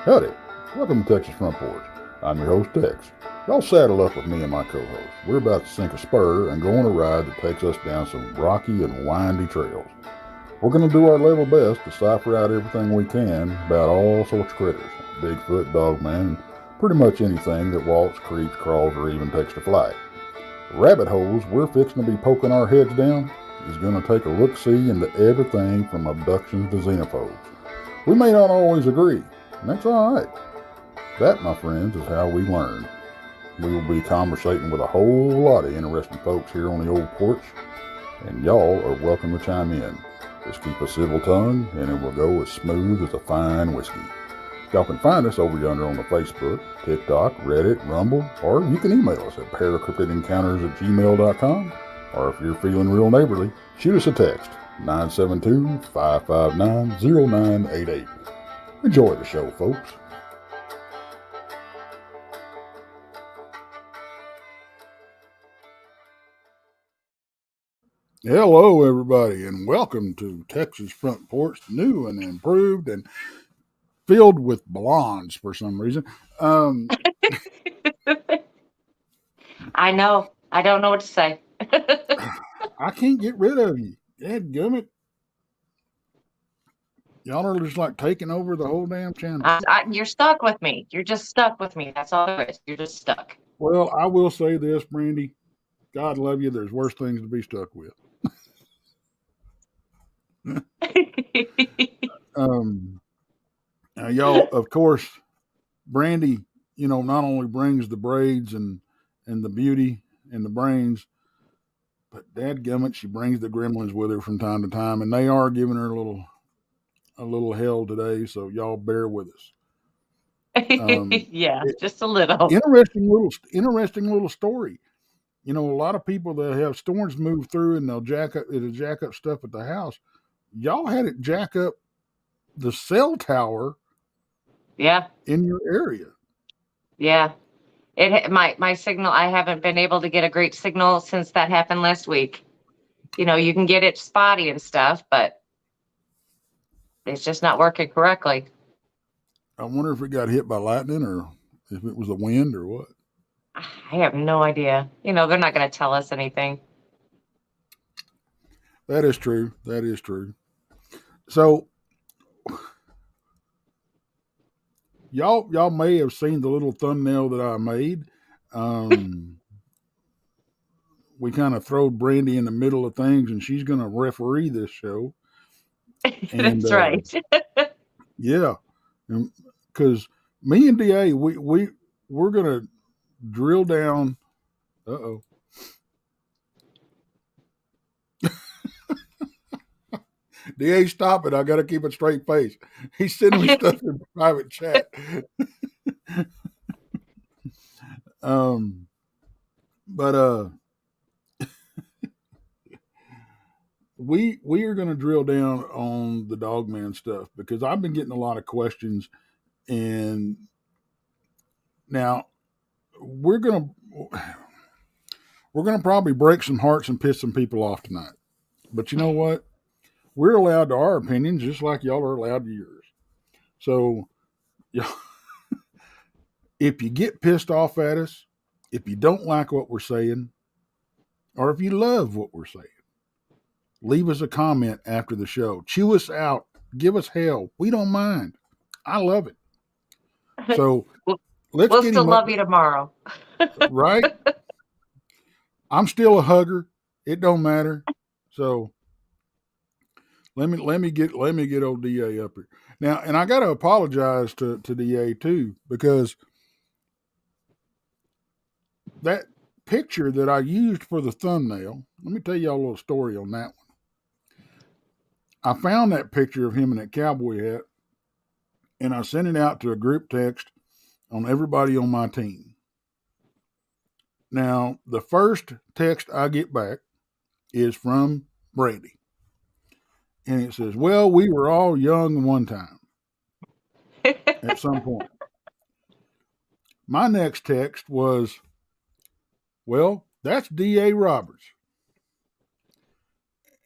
Howdy. Welcome to Texas Front Porch. I'm your host, Tex. Y'all saddle up with me and my co-host. We're about to sink a spur and go on a ride that takes us down some rocky and windy trails. We're going to do our level best to cipher out everything we can about all sorts of critters. Bigfoot, Dogman, and pretty much anything that walks, creeps, crawls, or even takes to flight. Rabbit holes we're fixing to be poking our heads down is going to take a look-see into everything from abductions to xenophobes. We may not always agree, and that's all right. That, my friends, is how we learn. We will be conversating with a whole lot of interesting folks here on the old porch, and y'all are welcome to chime in. Just keep a civil tongue, and it will go as smooth as a fine whiskey. Y'all can find us over yonder on the Facebook, TikTok, Reddit, Rumble, or you can email us at paracryptidencounters@gmail.com, or if you're feeling real neighborly, shoot us a text, 972-559-0988. Enjoy the show, folks. Hello, everybody, and welcome to Texas Front Porch, new and improved and filled with blondes for some reason. I know. I don't know what to say. I can't get rid of you. Dadgummit. Y'all are just like taking over the whole damn channel. You're stuck with me. You're just stuck with me. That's all there is. You're just stuck. Well, I will say this, Brandy. God love you. There's worse things to be stuck with. Y'all, of course, Brandy, not only brings the braids and the beauty and the brains, but dadgummit, she brings the gremlins with her from time to time, and they are giving her a little hell today. So y'all bear with us. Yeah, just a little. Interesting little story. A lot of people that have storms move through and it'll jack up stuff at the house. Y'all had it jack up the cell tower. Yeah. In your area. Yeah. My signal. I haven't been able to get a great signal since that happened last week. You can get it spotty and stuff, but it's just not working correctly. I wonder if it got hit by lightning or if it was the wind or what. I have no idea. They're not going to tell us anything. That is true. That is true. So y'all may have seen the little thumbnail that I made. We kind of throw Brandy in the middle of things, and she's going to referee this show. And, That's right. Yeah, because me and Da, we're going to drill down. Uh-oh. Da, stop it. I got to keep a straight face. He's sending me stuff in private chat. But we are going to drill down on the Dogman stuff because I've been getting a lot of questions, and now we're gonna probably break some hearts and piss some people off tonight. But you know what? We're allowed to our opinions just like y'all are allowed to yours. So, if you get pissed off at us, if you don't like what we're saying, or if you love what we're saying, leave us a comment after the show. Chew us out. Give us hell. We don't mind. I love it. So let's we'll get still him up. love you tomorrow. Right? I'm still a hugger. It don't matter. So let me get old DA up here now, and I got to apologize to DA too because that picture that I used for the thumbnail. Let me tell y'all a little story on that one. I found that picture of him in that cowboy hat, and I sent it out to a group text on everybody on my team. Now, the first text I get back is from Brandy. And it says, well, we were all young one time at some point. My next text was, well, that's D.A. Roberts.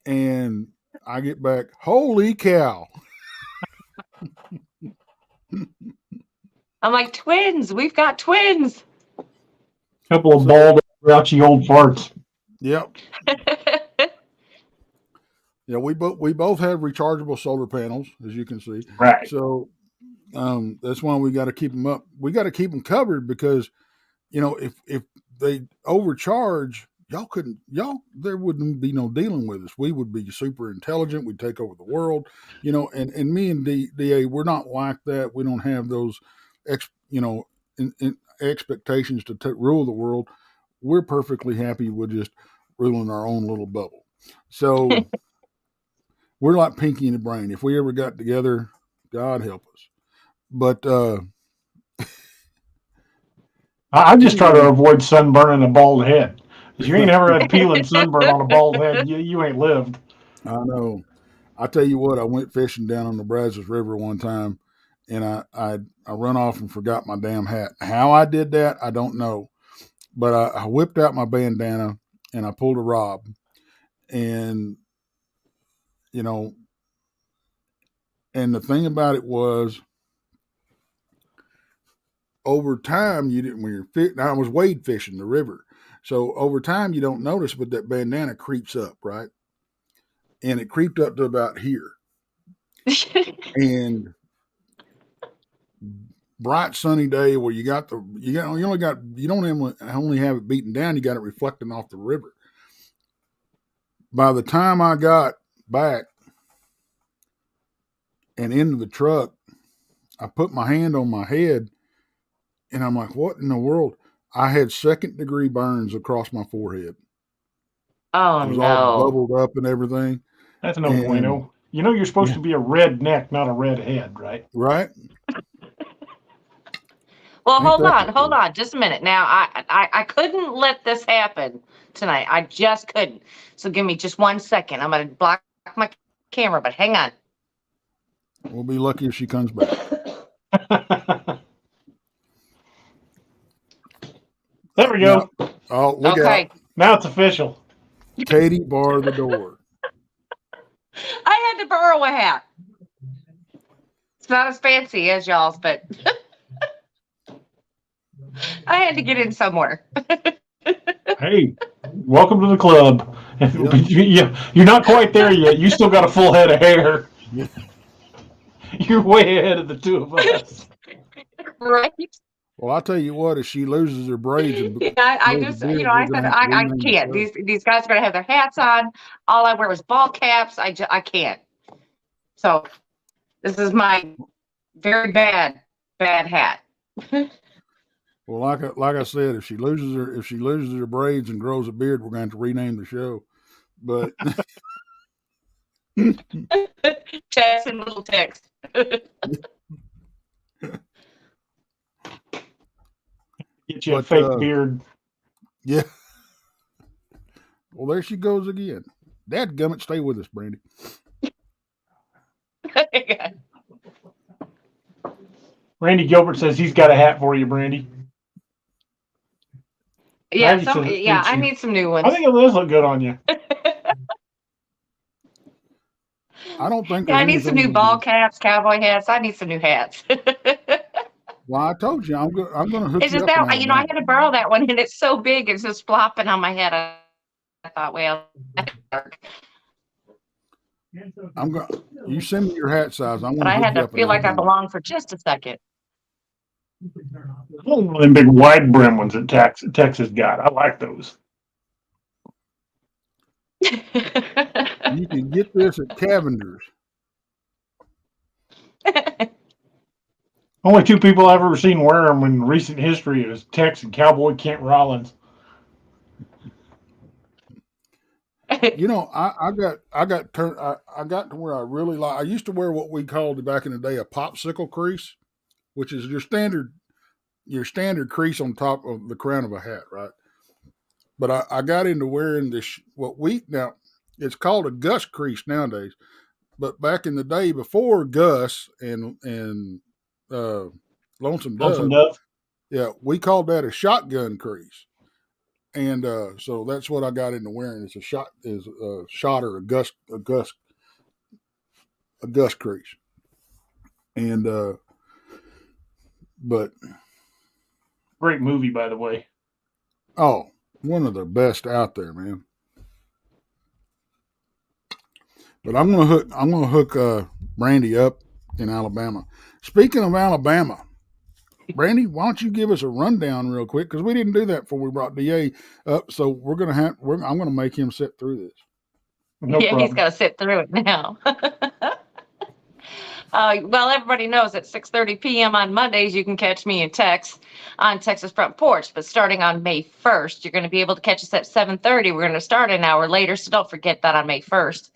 And I get back, holy cow. I'm like, twins. We've got twins. Couple of bald, grouchy old farts. Yep. Yeah, we both have rechargeable solar panels, as you can see. Right. So that's why we got to keep them up. We got to keep them covered because, if they overcharge, there wouldn't be no dealing with us. We would be super intelligent. We'd take over the world, and me and DA, we're not like that. We don't have those, expectations to rule the world. We're perfectly happy with just ruling our own little bubble. So we're like Pinky and the Brain. If we ever got together, God help us. But I just try to avoid sunburning a bald head. Because you ain't ever had peeling sunburn on a bald head, you ain't lived. I know. I tell you what, I went fishing down on the Brazos River one time, and I run off and forgot my damn hat. How I did that, I don't know. But I whipped out my bandana and I pulled a rob, and and the thing about it was, over time you didn't when you're fit. I was wade fishing the river, so over time you don't notice, but that bandana creeps up, right? And it creeped up to about here, and bright sunny day where you don't only have it beaten down, you got it reflecting off the river. By the time I got back and into the truck, I put my hand on my head and I'm like, what in the world? I had 2nd-degree burns across my forehead. Oh, It was no. all bubbled up and everything. That's no bueno. You're supposed to be a red neck, not a red head, right? Right. Well, hold on, just a minute. Now, I couldn't let this happen tonight. I just couldn't. So give me just 1 second. I'm going to block my camera, but hang on. We'll be lucky if she comes back. There we go. Oh, look out. Now it's official. Katie, bar the door. I had to borrow a hat. It's not as fancy as y'all's, but I had to get in somewhere. Hey, welcome to the club. Yep. You're not quite there yet. You still got a full head of hair. Yeah. You're way ahead of the two of us. Right. Well, I'll tell you what, if she loses her braids, I just, I said, I can't. These guys are going to have their hats on. All I wear is ball caps. I can't. So this is my very bad hat. Well, like I said, if she loses her braids and grows a beard, we're going to have to rename the show. But text and little text. Get you a fake beard. Yeah. Well, there she goes again. Dadgummit, stay with us, Brandy. Randy Gilbert says he's got a hat for you, Brandy. Yeah, I need some new ones. I think it does look good on you. I don't think. Yeah, I need some new ball caps, cowboy hats. I need some new hats. Well, I told you I'm going to hook it's you just up. That I had to borrow that one, and it's so big, it's just flopping on my head. I thought, well, I'm going. You send me your hat size. But I had to feel like I belonged for just a second. One of them big wide brim ones that Texas got. I like those. You can get this at Cavender's. Only two people I've ever seen wear them in recent history is Tex and Cowboy Kent Rollins. I got to where I really like. I used to wear what we called back in the day a popsicle crease, which is your standard crease on top of the crown of a hat, right? But I got into wearing this now it's called a Gus crease nowadays, but back in the day before Gus and Lonesome Dove, yeah, we called that a shotgun crease. And so that's what I got into wearing. It's a shot or a Gus crease. And But Great movie, by the way. oh, one of the best out there, man. But I'm gonna hook Brandy up in Alabama. Speaking of Alabama, Brandy, why don't you give us a rundown real quick? Because we didn't do that before we brought DA up. So I'm gonna make him sit through this. No Yeah, he's problem. got to sit through it now. Well, everybody knows at 6:30 p.m. on Mondays, you can catch me in Tex on Texas Front Porch. But starting on May 1st, you're going to be able to catch us at 7:30. We're going to start an hour later, so don't forget that on May 1st.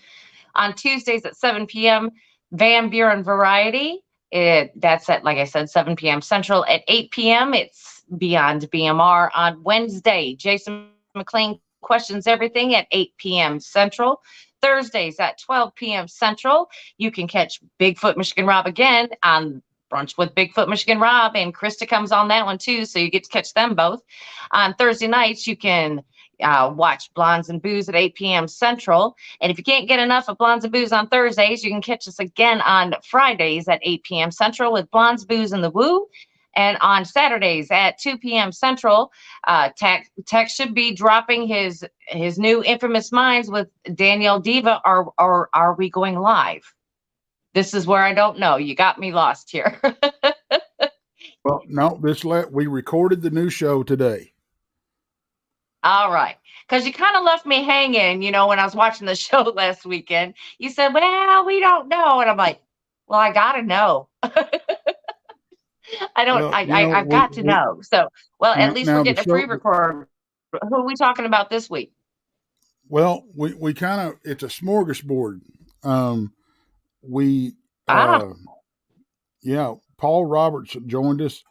On Tuesdays at 7 p.m., Van Buren Variety. That's at, like I said, 7 p.m. Central. At 8 p.m., it's Beyond BMR. On Wednesday, Jason McLean questions everything at 8 p.m. Central. Thursdays at 12 p.m. Central. You can catch Bigfoot Michigan Rob again on Brunch with Bigfoot Michigan Rob, and Krista comes on that one too, so you get to catch them both. On Thursday nights, you can watch Blondes and Booze at 8 p.m. Central. And if you can't get enough of Blondes and Booze on Thursdays, you can catch us again on Fridays at 8 p.m. Central with Blondes, Booze, and the Woo. And on Saturdays at 2 p.m. Central, Tex should be dropping his new Infamous Minds with Danielle Diva. Or are we going live? This is where I don't know. You got me lost here. Well, no, we recorded the new show today. All right. Because you kind of left me hanging, when I was watching the show last weekend. You said, well, we don't know. And I'm like, well, I got to know. I've got to know. So, well, at least we're getting a pre-record. Who are we talking about this week? Well, we kind of, it's a smorgasbord. Paul Roberts joined us,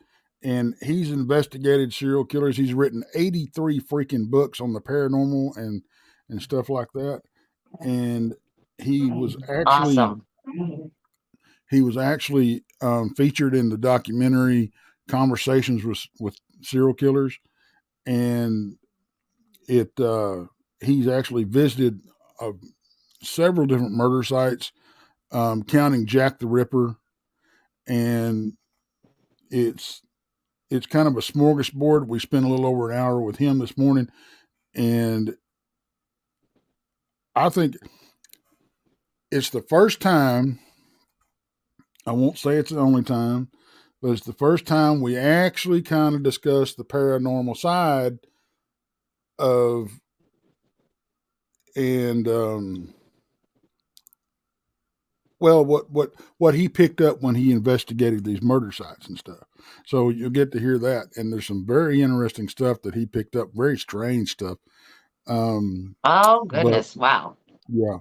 and he's investigated serial killers. He's written 83 freaking books on the paranormal and stuff like that. And he was actually awesome. He was actually featured in the documentary Conversations with Serial Killers, and he's actually visited several different murder sites, counting Jack the Ripper, and it's kind of a smorgasbord. We spent a little over an hour with him this morning, and I think it's the first time, I won't say it's the only time, but it's the first time we actually kind of discussed the paranormal side of, and what he picked up when he investigated these murder sites and stuff. So you'll get to hear that, and there's some very interesting stuff that he picked up, very strange stuff. Oh goodness! Wow. Yeah,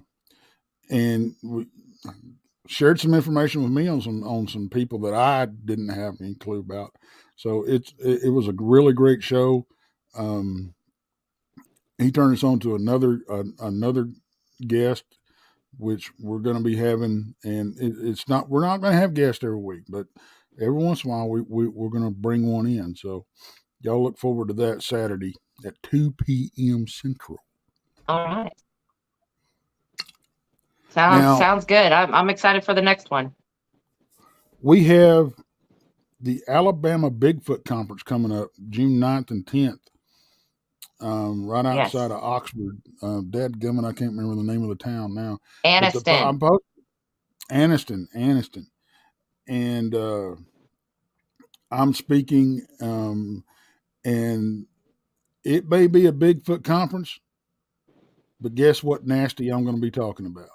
and we shared some information with me on some people that I didn't have any clue about. So it was a really great show. He turned us on to another guest, which we're going to be having, and we're not going to have guests every week, but every once in a while we're going to bring one in. So y'all look forward to that Saturday at 2 p.m. Central. All right. Sounds good. I'm excited for the next one. We have the Alabama Bigfoot Conference coming up June 9th and 10th, right outside of Oxford. Dadgummit, I can't remember the name of the town now. Anniston. Anniston. And I'm speaking, and it may be a Bigfoot conference, but guess what nasty I'm going to be talking about?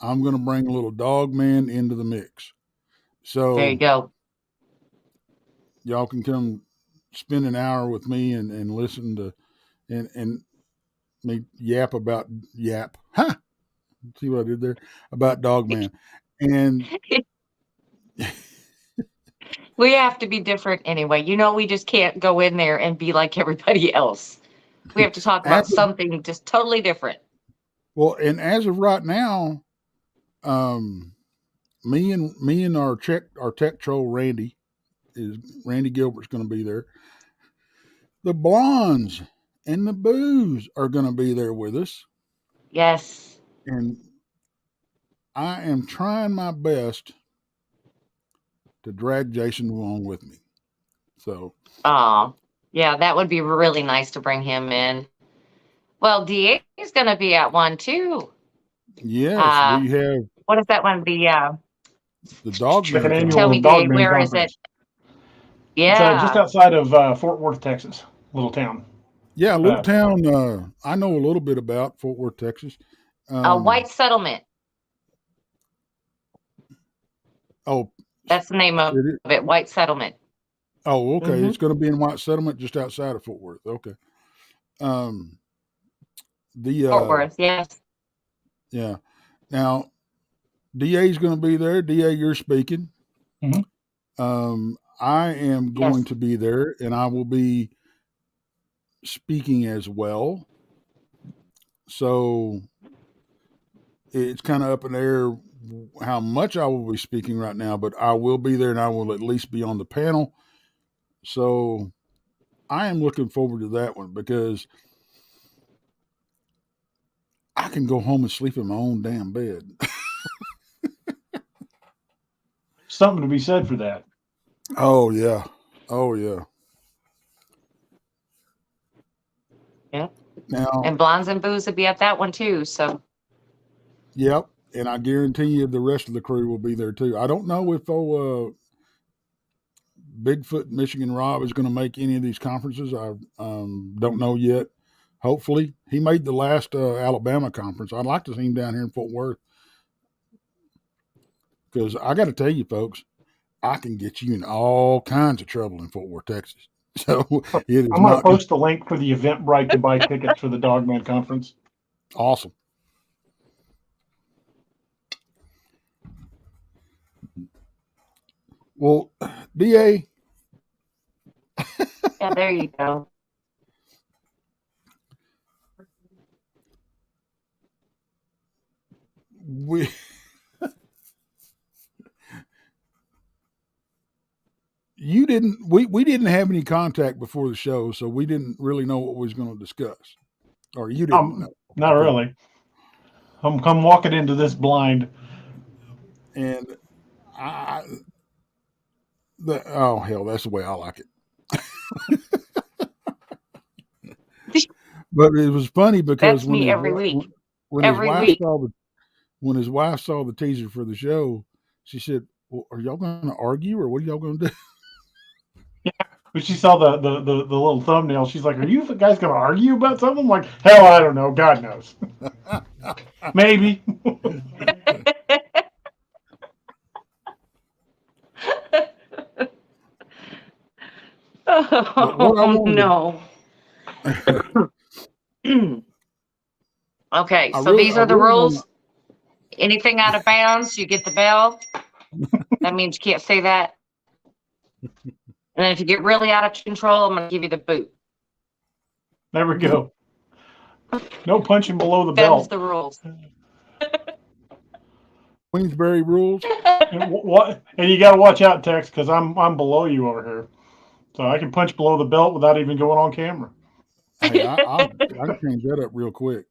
I'm going to bring a little Dogman into the mix. So there you go. Y'all can come spend an hour with me and listen to and me yap. Huh? See what I did there? About Dogman. And we have to be different anyway. We just can't go in there and be like everybody else. We have to talk about something just totally different. Well, and as of right now, me and our tech troll Randy Gilbert's going to be there. The Blondes and the Booze are going to be there with us. Yes. And I am trying my best to drag Jason along with me. So, Oh, yeah, that would be really nice to bring him in. Well, DA is going to be at one too. yes, we have What is that one? the Dogman Second conference. Tell annual me, DA, Dogman where is it? conference. It's just Yeah. outside of Fort Worth, Texas, little town. Yeah, little town. I know a little bit about Fort Worth, Texas. White Settlement. Oh, That's the name of it. White Settlement. Oh, okay. Mhm. It's going to be in White Settlement, just outside of Fort Worth. Okay. Fort Worth, yes. Yeah. Now, DA is going to be there. DA, you're speaking. I am going to be there, and I will be speaking as well. So it's kind of up in the air how much I will be speaking right now, but I will be there, and I will at least be on the panel. So I am looking forward to that one because I can go home and sleep in my own damn bed. Something to be said for that. Oh yeah. Oh yeah. Yeah. Now, and Blondes and Booze will be at that one too. So. Yep. And I guarantee you the rest of the crew will be there too. I don't know if Bigfoot Michigan Rob is going to make any of these conferences. I don't know yet. Hopefully. He made the last Alabama conference. I'd like to see him down here in Fort Worth. Because I got to tell you, folks, I can get you in all kinds of trouble in Fort Worth, Texas. So it is I'm going to post the link for the Eventbrite to buy tickets for the Dogman conference. Awesome. Well, DA. Yeah, there you go. We didn't have any contact before the show, so we didn't really know what we was going to discuss. Or you didn't know. Not really. I'm walking into this blind. And oh hell, that's the way I like it. But it was funny because that's me every week. When his wife saw the teaser for the show, she said, "Well, are y'all going to argue, or what are y'all going to do?" Yeah, when she saw the little thumbnail, she's like, "Are you guys going to argue about something?" I'm like, hell, I don't know. God knows. Maybe. Oh no. Okay, so these are the rules. Anything out of bounds, you get the bell. That means you can't say that. And then if you get really out of control, I'm going to give you the boot. There we go. No punching below the belt. That's the rules. Queensberry rules. And you got to watch out, Tex, because I'm below you over here, so I can punch below the belt without even going on camera. Hey, I can change that up real quick.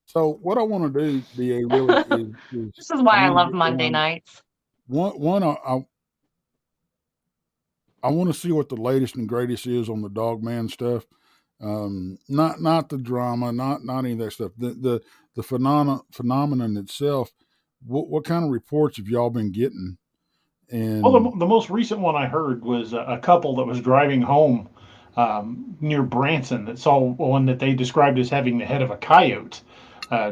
So what I want to do, DA, really is this is why I love Monday nights. One, I want to see what the latest and greatest is on the Dogman stuff. Not the drama, not any of that stuff. The phenomenon itself. What kind of reports have y'all been getting? And well, the most recent one I heard was a couple that was driving home near Branson that saw one that they described as having the head of a coyote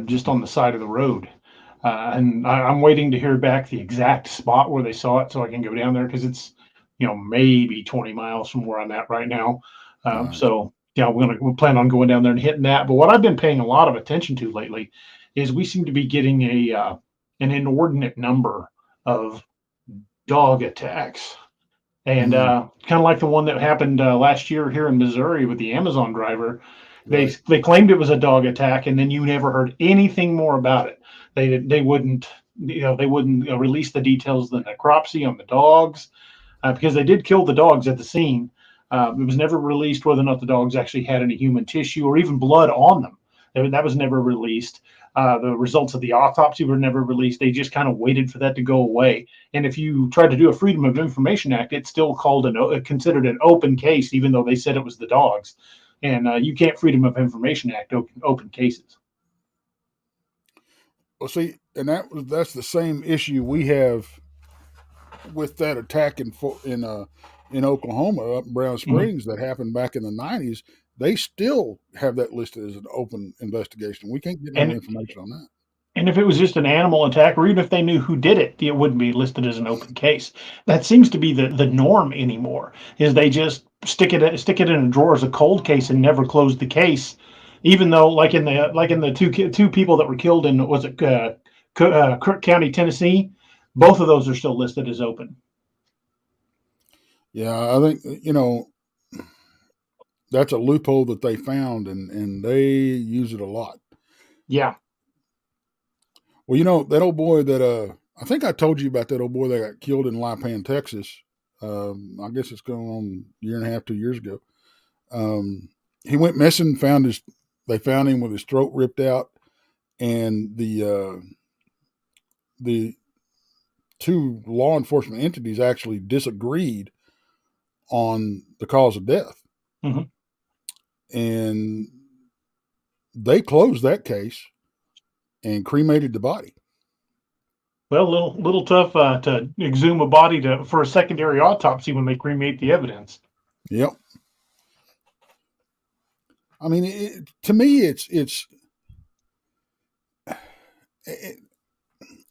just on the side of the road. And I'm waiting to hear back the exact spot where they saw it so I can go down there because it's, maybe 20 miles from where I'm at right now. Right. So, we plan on going down there and hitting that. But what I've been paying a lot of attention to lately is we seem to be getting an inordinate number of dog attacks. And kind of like the one that happened last year here in Missouri with the Amazon driver. Right. They claimed it was a dog attack, and then you never heard anything more about it. They wouldn't release the details of the necropsy on the dogs because they did kill the dogs at the scene. It was never released whether or not the dogs actually had any human tissue or even blood on them. That was never released. The results of the autopsy were never released. They just kind of waited for that to go away. And if you tried to do a Freedom of Information Act, it's still considered an open case, even though they said it was the dogs. And you can't Freedom of Information Act open cases. Well, see, and that's the same issue we have with that attack in Oklahoma, up in Brown Springs, that happened back in the 90s. They still have that listed as an open investigation. We can't get any information on that. And if it was just an animal attack, or even if they knew who did it, it wouldn't be listed as an open case. That seems to be the norm anymore. Is they just stick it in a drawer as a cold case and never close the case, even though like in the two people that were killed in Crook County, Tennessee, both of those are still listed as open. Yeah, I think that's a loophole that they found, and they use it a lot. Yeah. Well, that old boy that I think I told you about, that old boy that got killed in Lipan, Texas. I guess it's going on a year and a half, 2 years ago. He went missing. They found him with his throat ripped out, and the two law enforcement entities actually disagreed on the cause of death. Mm-hmm. And they closed that case and cremated the body. Well, little tough to exhume a body for a secondary autopsy when they cremate the evidence. Yep. I mean, to me, it's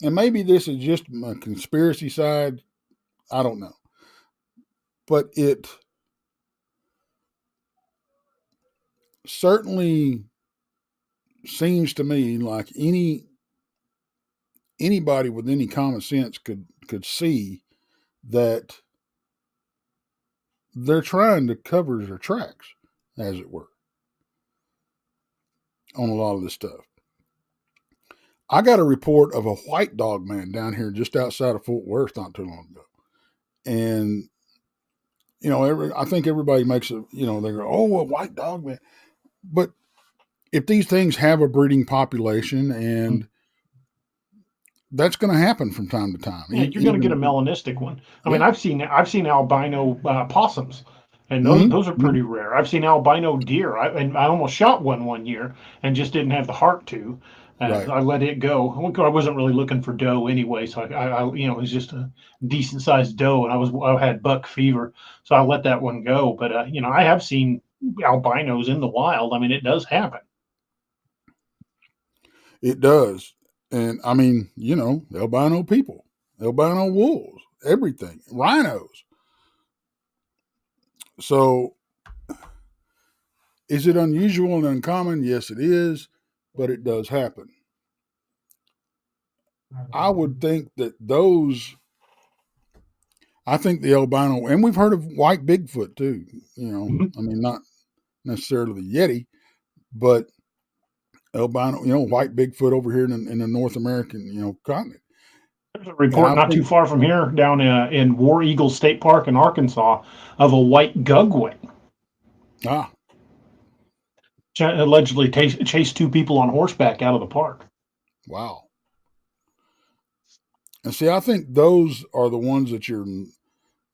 and maybe this is just my conspiracy side. I don't know, but it certainly seems to me like anybody with any common sense could see that they're trying to cover their tracks, as it were, on a lot of this stuff. I got a report of a white dog man down here just outside of Fort Worth not too long ago. And, I think everybody makes they go, oh, a white dog man. But if these things have a breeding population, and that's going to happen from time to time. Yeah, you're going to get a melanistic one. I mean, I've seen albino possums, and those are pretty rare. I've seen albino deer. I almost shot one year and just didn't have the heart to. Right. I let it go. I wasn't really looking for doe anyway, so I it was just a decent sized doe, and I had buck fever, so I let that one go. But I have seen albinos in the wild. I mean, it does happen. It does. And I mean, albino people, albino wolves, everything, rhinos. So is it unusual and uncommon? Yes, it is, but it does happen. I would think that I think the albino, and we've heard of white Bigfoot too, I mean, not necessarily the Yeti, but albino, white Bigfoot over here in the North American, continent. There's a report not too far from here down in War Eagle State Park in Arkansas of a white gugwing. Allegedly chased two people on horseback out of the park. Wow. And see, I think those are the ones that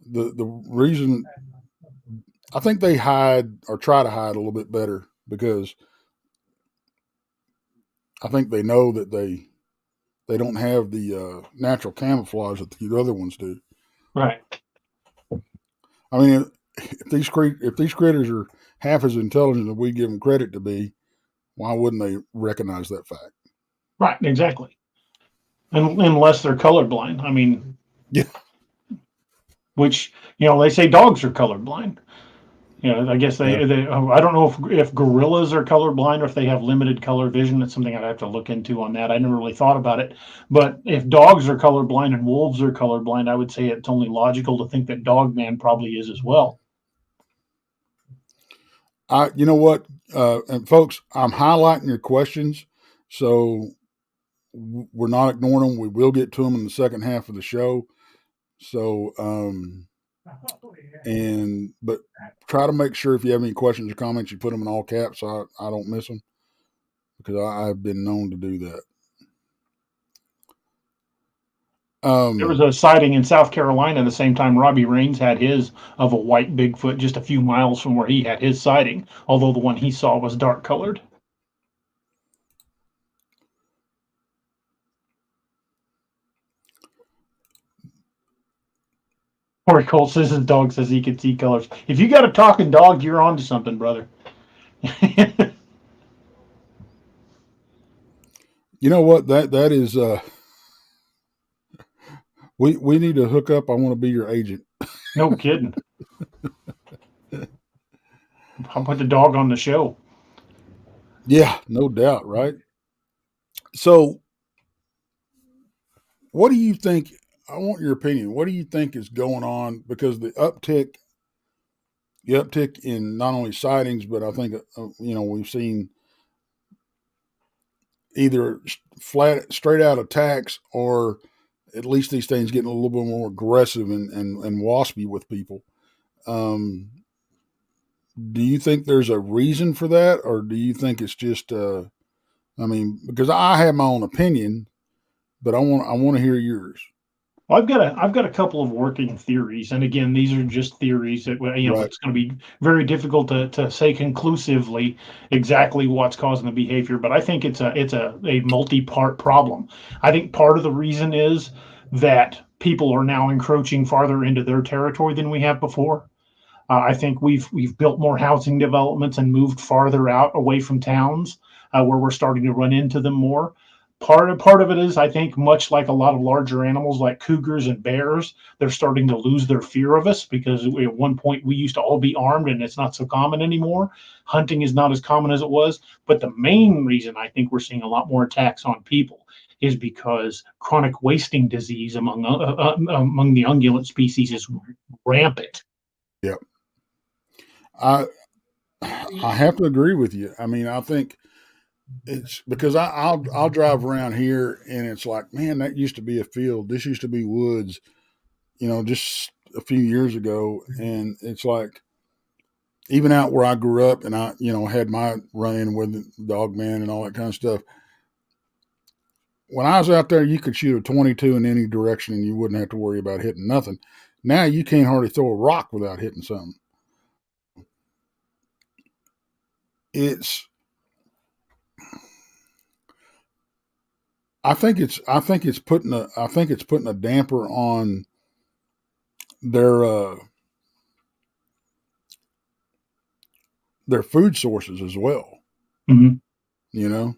the reason I think they hide or try to hide a little bit better, because I think they know that they don't have the natural camouflage that the other ones do. Right. I mean, if these critters are half as intelligent as we give them credit to be, why wouldn't they recognize that fact? Right, exactly. Unless they're colorblind. I mean, yeah. Which they say dogs are colorblind. I guess they I don't know if gorillas are colorblind or if they have limited color vision. That's something I'd have to look into on that. I never really thought about it. But if dogs are colorblind and wolves are colorblind, I would say it's only logical to think that Dogman probably is as well. You know what, and folks, I'm highlighting your questions, so we're not ignoring them. We will get to them in the second half of the show. So, but try to make sure if you have any questions or comments, you put them in all caps so I don't miss them, because I've been known to do that. There was a sighting in South Carolina the same time Robbie Raines had his of a white Bigfoot just a few miles from where he had his sighting, although the one he saw was dark colored. Corey Cole says his dog says he can see colors. If you got a talking dog, you're on to something, brother. You know what? That is. We need to hook up. I want to be your agent. No kidding. I'll put the dog on the show. Yeah, no doubt, right? So, what do you think? I want your opinion. What do you think is going on? Because the uptick in not only sightings, but I think we've seen either flat, straight out attacks, or at least these things getting a little bit more aggressive and waspy with people. Do you think there's a reason for that, or do you think it's just? Because I have my own opinion, but I want to hear yours. Well, I've got a couple of working theories, and again, these are just theories that Right. it's going to be very difficult to say conclusively exactly what's causing the behavior. But I think it's a multi-part problem. I think part of the reason is that people are now encroaching farther into their territory than we have before. I think we've built more housing developments and moved farther out away from towns where we're starting to run into them more. Part of it is, I think, much like a lot of larger animals like cougars and bears, they're starting to lose their fear of us because at one point we used to all be armed and it's not so common anymore. Hunting is not as common as it was. But the main reason I think we're seeing a lot more attacks on people is because chronic wasting disease among the ungulate species is rampant. Yeah. I have to agree with you. I mean, I think it's because I'll drive around here and it's like, man, that used to be a field. This used to be woods, just a few years ago. And it's like, even out where I grew up and I, had my run in with the Dogman and all that kind of stuff. When I was out there, you could shoot a 22 in any direction and you wouldn't have to worry about hitting nothing. Now you can't hardly throw a rock without hitting something. I think it's putting a damper on their food sources as well. Mm-hmm.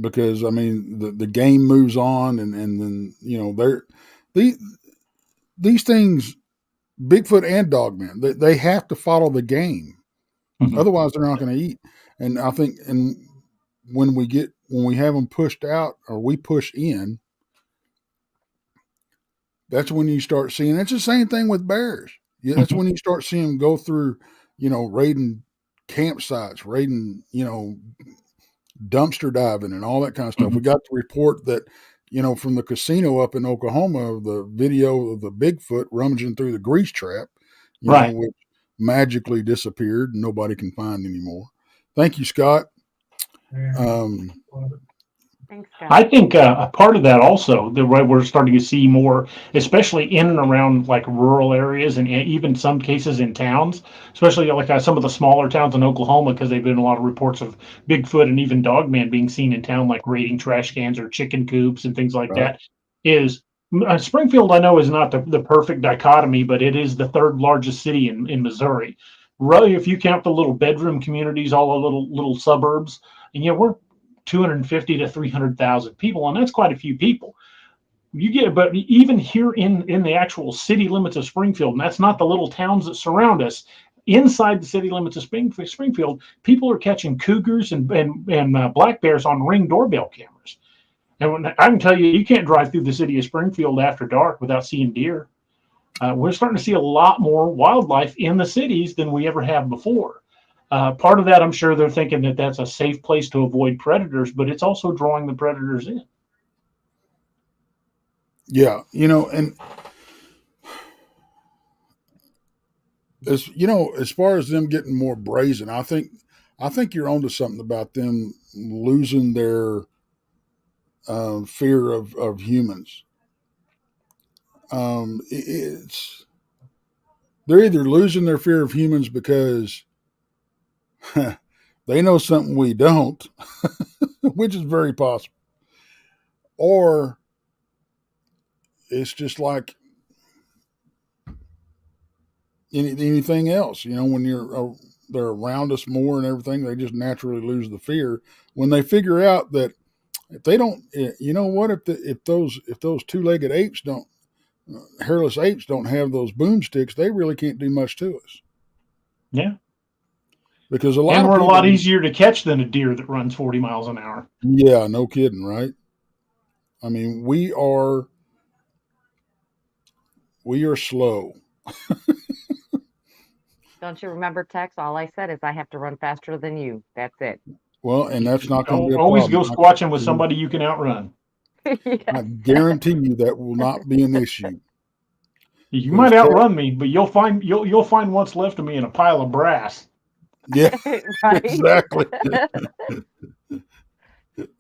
Because I mean the game moves on and then these things, Bigfoot and Dogman, they have to follow the game. Mm-hmm. Otherwise they're not going to eat. And I think when we have them pushed out or we push in, that's when you start seeing. It's the same thing with bears. Yeah, that's when you start seeing them go through, raiding campsites, raiding, dumpster diving and all that kind of stuff. Mm-hmm. We got the report that, from the casino up in Oklahoma, the video of the Bigfoot rummaging through the grease trap, Right. which magically disappeared and nobody can find anymore. Thank you, Scott. Thanks, I think a part of that also, the way we're starting to see more, especially in and around like rural areas and even some cases in towns, especially like some of the smaller towns in Oklahoma, because they've been a lot of reports of Bigfoot and even Dogman being seen in town, like raiding trash cans or chicken coops and things like Right. that. Is Springfield, I know, is not the perfect dichotomy, but it is the third largest city in Missouri. Really, if you count the little bedroom communities, all the little suburbs, and we're 250 to 300,000 people, and that's quite a few people. But even here in the actual city limits of Springfield, and that's not the little towns that surround us. Inside the city limits of Springfield, people are catching cougars and black bears on Ring doorbell cameras. And I can tell you, you can't drive through the city of Springfield after dark without seeing deer. We're starting to see a lot more wildlife in the cities than we ever have before. Part of that, I'm sure they're thinking that that's a safe place to avoid predators, but it's also drawing the predators in. Yeah, and as far as them getting more brazen, I think I think you're onto something about them losing their fear of humans. It's they're either losing their fear of humans because they know something we don't, which is very possible, or it's just like anything else. When they're around us more and everything, they just naturally lose the fear when they figure out that if they don't, what if those two-legged apes don't, hairless apes don't have those boomsticks, they really can't do much to us. Yeah. Because a lot and of we're people, a lot easier to catch than a deer that runs 40 miles an hour. Yeah, no kidding, right? I mean, we are slow. Don't you remember, Tex? All I said is I have to run faster than you. That's it. Well, and that's not going to be a Always problem. go squatching with somebody you can outrun. Yes. I guarantee you that will not be an issue. You might outrun me, but you'll find what's left of me in a pile of brass. Yeah, Right? exactly.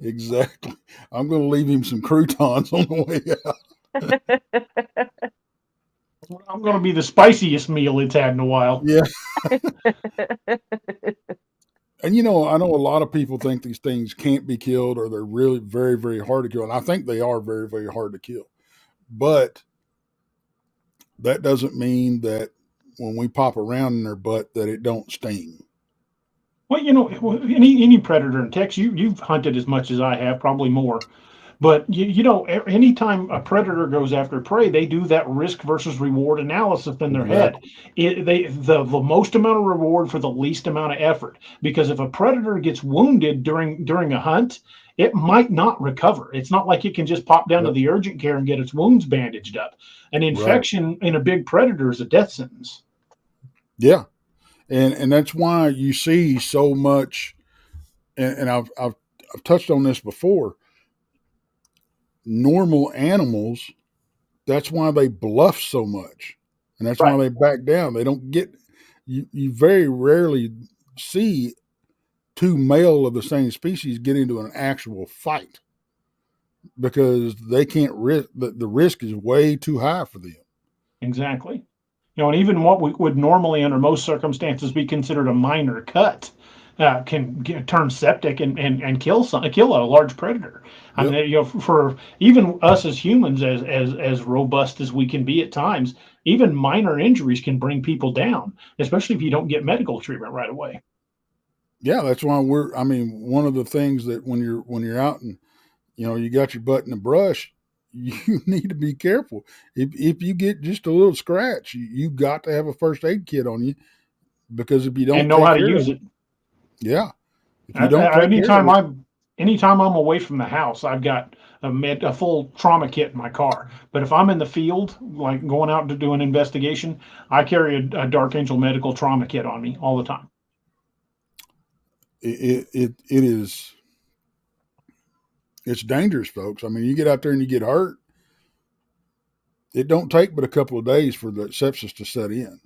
Exactly. I'm going to leave him some croutons on the way out. I'm going to be the spiciest meal it's had in a while. Yeah. And I know a lot of people think these things can't be killed or they're really very, very hard to kill. And I think they are very, very hard to kill. But that doesn't mean that when we pop around in their butt that it don't sting. Well, any predator, and Tex, you've hunted as much as I have, probably more. But anytime a predator goes after prey, they do that risk versus reward analysis in their head. The most amount of reward for the least amount of effort. Because if a predator gets wounded during a hunt, it might not recover. It's not like it can just pop down to the urgent care and get its wounds bandaged up. An infection in a big predator is a death sentence. Yeah, and that's why you see so much. And I've touched on this before. Normal animals, that's why they bluff so much, and that's why they back down. They don't get you very rarely see two male of the same species get into an actual fight because they can't risk. The risk is way too high for them. Exactly. And even what would normally under most circumstances be considered a minor cut can turn septic and kill a large predator. Yep. I mean, for even us as humans, as robust as we can be at times, even minor injuries can bring people down, especially if you don't get medical treatment right away. Yeah, that's why one of the things that when you're out and you got your butt in the brush, you need to be careful. If you get just a little scratch, you got to have a first aid kit on you, because if you don't know how to use it. Yeah. If you don't anytime I'm away from the house, I've got a full trauma kit in my car. But if I'm in the field, like going out to do an investigation, I carry a Dark Angel medical trauma kit on me all the time. It's dangerous, folks. I mean, you get out there and you get hurt, it don't take but a couple of days for the sepsis to set in.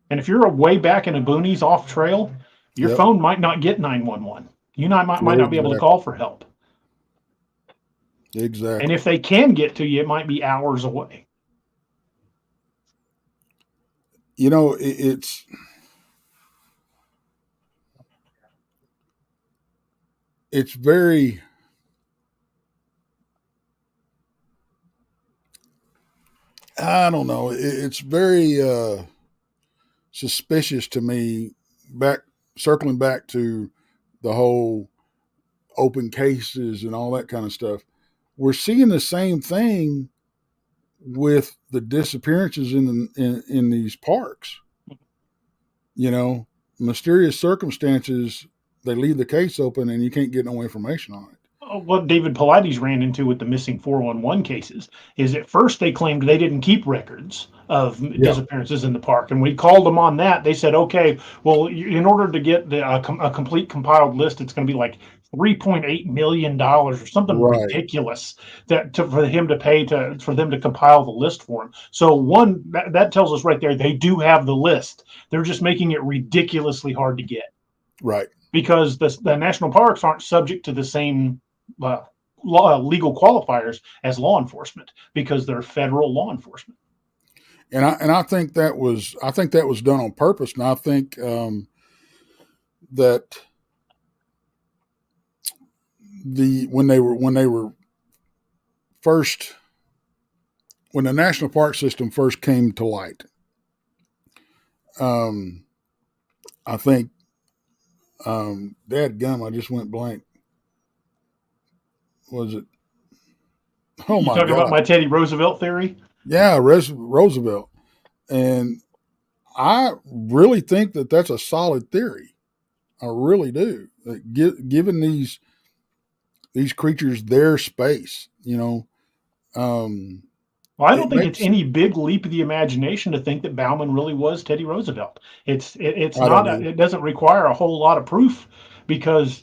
And if you're way back in the boonies off trail, your phone might not get 911. You might not be able to call for help. Exactly. And if they can get to you, it might be hours away. It's very, I don't know, it's very suspicious to me, circling back to the whole open cases and all that kind of stuff. We're seeing the same thing with the disappearances in these parks. Mysterious circumstances, they leave the case open and you can't get no information on it. What David Paulides ran into with the missing 411 cases is at first they claimed they didn't keep records of disappearances in the park. And we called them on that. They said, okay, well, in order to get a complete compiled list, it's going to be like $3.8 million or something ridiculous for him to pay for them to compile the list for him. So that tells us right there, they do have the list. They're just making it ridiculously hard to get. Right. because the national parks aren't subject to the same legal qualifiers as law enforcement because they're federal law enforcement. And I think that was done on purpose, and I think that when they were first, when the national park system first came to light, I think dadgum, I just went blank. Was it? Oh You my talking about God! my Teddy Roosevelt theory? Yeah, Roosevelt, and I really think that that's a solid theory. I really do. Given these creatures their space, um, Well, I don't it think it's makes. any big leap of the imagination to think that Bauman really was Teddy Roosevelt. It's I don't not know. it doesn't require a whole lot of proof because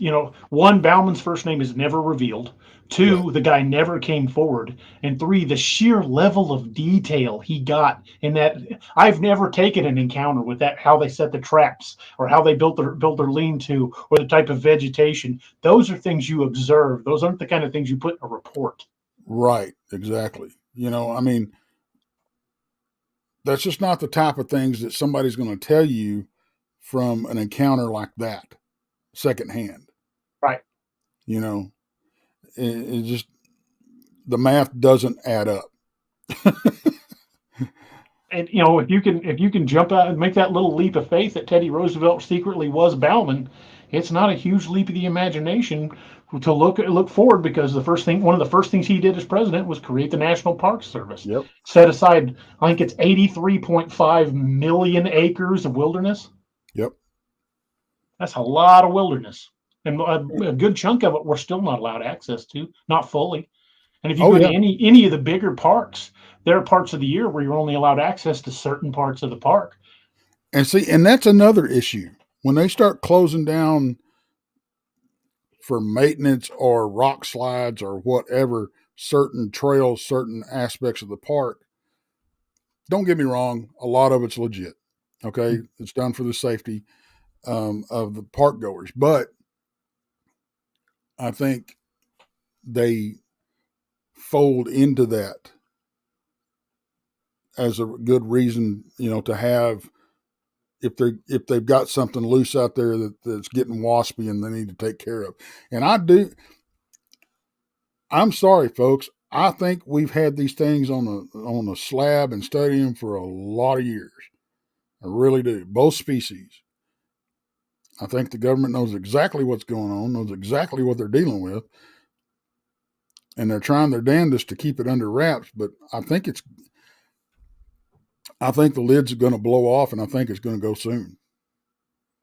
one, Bauman's first name is never revealed. Right. Two, the guy never came forward, and three, the sheer level of detail he got in that. I've never taken an encounter with that, how they set the traps or how they built their lean-to or the type of vegetation. Those are things you observe. Those aren't the kind of things you put in a report. Right. Exactly. I mean, that's just not the type of things that somebody's going to tell you from an encounter like that, secondhand. Right. You know, it just the math doesn't add up. And if you can jump out and make that little leap of faith that Teddy Roosevelt secretly was Bauman, it's not a huge leap of the imagination to look forward because one of the first things he did as president was create the National Park Service, Yep. set aside I think it's 83.5 million acres of wilderness. Yep. That's a lot of wilderness, and a good chunk of it we're still not allowed access to, not fully. And if you Oh go to yeah. any of the bigger parks, there are parts of the year where you're only allowed access to certain parts of the park. And see, and that's another issue when they start closing down for maintenance or rock slides or whatever certain trails, certain aspects of the park. Don't get me wrong, a lot of it's legit. Okay, it's done for the safety of the park goers, but I think they fold into that as a good reason, to have if they've got something loose out there that's getting waspy and they need to take care of. And I'm sorry, folks. I think we've had these things on a slab and studying them for a lot of years. I really do. Both species. I think the government knows exactly what's going on, knows exactly what they're dealing with, and they're trying their damnedest to keep it under wraps. But I think the lid's going to blow off, and I think it's going to go soon.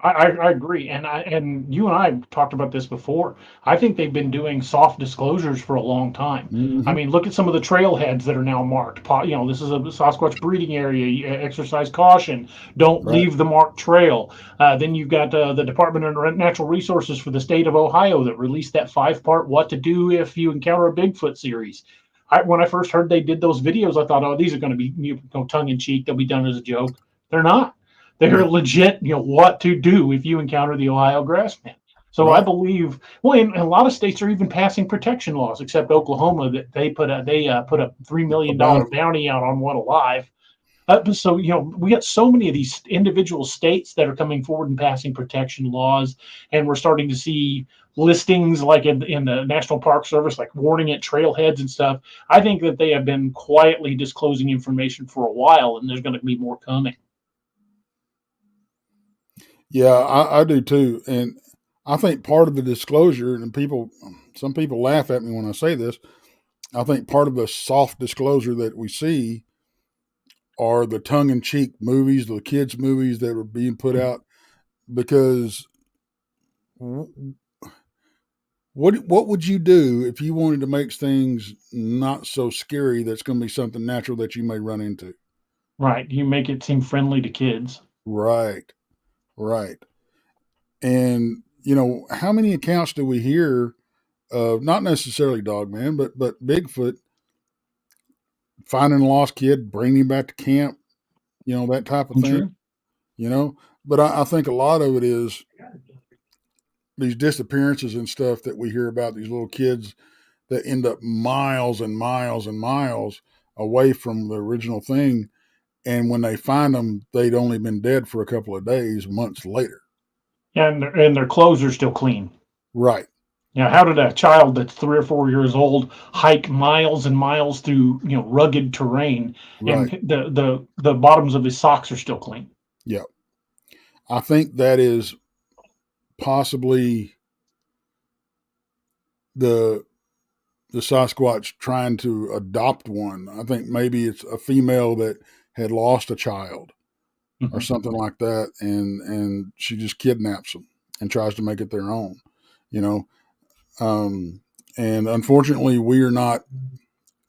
I agree, and you and I talked about this before. I think they've been doing soft disclosures for a long time. I Mm-hmm. mean, look at some of the trailheads that are now marked. This is a Sasquatch breeding area. Exercise caution. Don't Right. leave the marked trail. Then you've got the Department of Natural Resources for the state of Ohio that released that 5-part "What to Do If You Encounter a Bigfoot" series. When I first heard they did those videos, I thought, oh, these are going to be tongue in cheek. They'll be done as a joke. They're not. They're No. legit, what to do if you encounter the Ohio grassman. So I Right. believe, well, and a lot of states are even passing protection laws, except Oklahoma, that they put a $3 million About bounty out on one alive. So we got so many of these individual states that are coming forward and passing protection laws, and we're starting to see listings like in the National Park Service, like warning at trailheads and stuff. I think that they have been quietly disclosing information for a while, and there's going to be more coming. Yeah, I do too. And I think part of the disclosure, and some people laugh at me when I say this, I think part of the soft disclosure that we see are the tongue in cheek movies, the kids' movies that are being put out. Because what would you do if you wanted to make things not so scary that's going to be something natural that you may run into? Right. You make it seem friendly to kids. Right, right. And, how many accounts do we hear of not necessarily Dogman, but Bigfoot finding a lost kid, bringing him back to camp, that type of thing, True. you know? But I think a lot of it is these disappearances and stuff that we hear about, these little kids that end up miles and miles and miles away from the original thing. And when they find them, they'd only been dead for a couple of days, months later. And their clothes are still clean. Right. Now, how did a child that's 3 or 4 years old hike miles and miles through rugged terrain, and Right. the bottoms of his socks are still clean? Yeah. I think that is possibly the Sasquatch trying to adopt one. I think maybe it's a female that had lost a child or something like that, and she just kidnaps them and tries to make it their own, you know. And unfortunately, we are not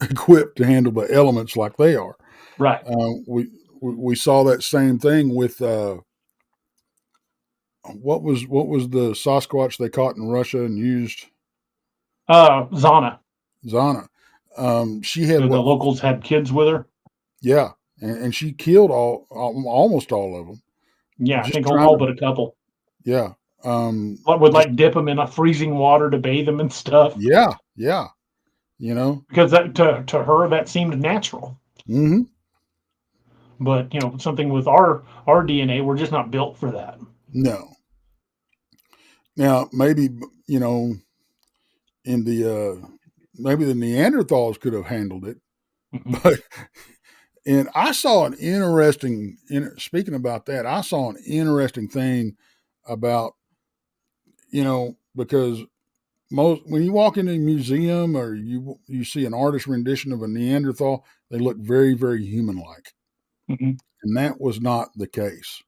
equipped to handle the elements like they are. Right. We saw that same thing with what was the Sasquatch they caught in Russia and used? Zana. Zana. She had The locals had kids with her. Yeah, and she killed almost all of them. Yeah, I Just think trying all to, but a couple. yeah, Would like dip them in a freezing water to bathe them and stuff. yeah, Because that to her that seemed natural. Mm-hmm. But something with our DNA, we're just not built for that. No. Now maybe in the maybe the Neanderthals could have handled it, but and I saw an interesting. Speaking about that, I saw an interesting thing about because when you walk into a museum or you see an artist rendition of a Neanderthal, they look very, very human-like, and that was not the case.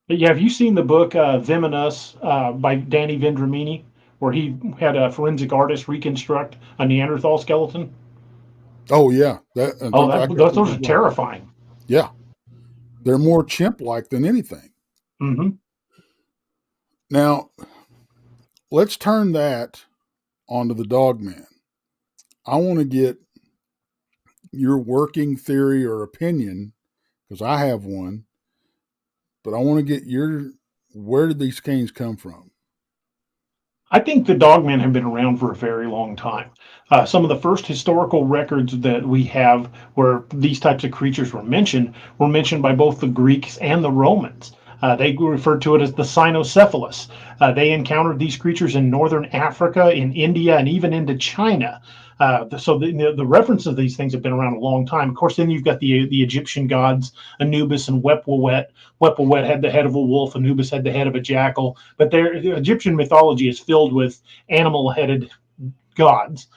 But yeah, have you seen the book Them and Us by Danny Vendramini, where he had a forensic artist reconstruct a Neanderthal skeleton? Oh yeah, those are terrifying. Yeah, they're more chimp-like than anything. Now, let's turn that onto the Dogman. I want to get your working theory or opinion, because I have one, but I want to get where did these canes come from? I think the Dogmen have been around for a very long time. Some of the first historical records that we have where these types of creatures were mentioned by both the Greeks and the Romans. They referred to it as the cynocephalus. They encountered these creatures in northern Africa, in India, and even into China. So the reference of these things have been around a long time. Of course, then you've got the Egyptian gods, Anubis and Wepwawet. Wepwawet had the head of a wolf. Anubis had the head of a jackal. But the Egyptian mythology is filled with animal-headed gods.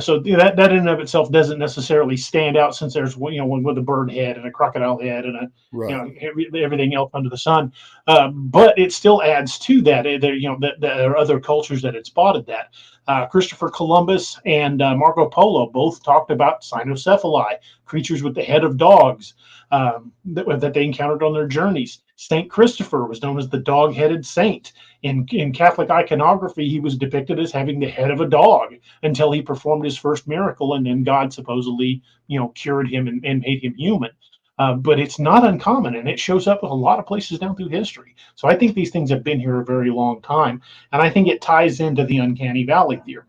So that in and of itself doesn't necessarily stand out, since there's one with a bird head and a crocodile head and everything else under the sun. But it still adds to that. There are other cultures that had spotted that. Christopher Columbus and Marco Polo both talked about cynocephali, creatures with the head of dogs that they encountered on their journeys. Saint Christopher was known as the dog-headed saint. In Catholic iconography, he was depicted as having the head of a dog until he performed his first miracle, and then God supposedly, cured him and made him human. But it's not uncommon, and it shows up in a lot of places down through history. So I think these things have been here a very long time, and I think it ties into the uncanny valley theory.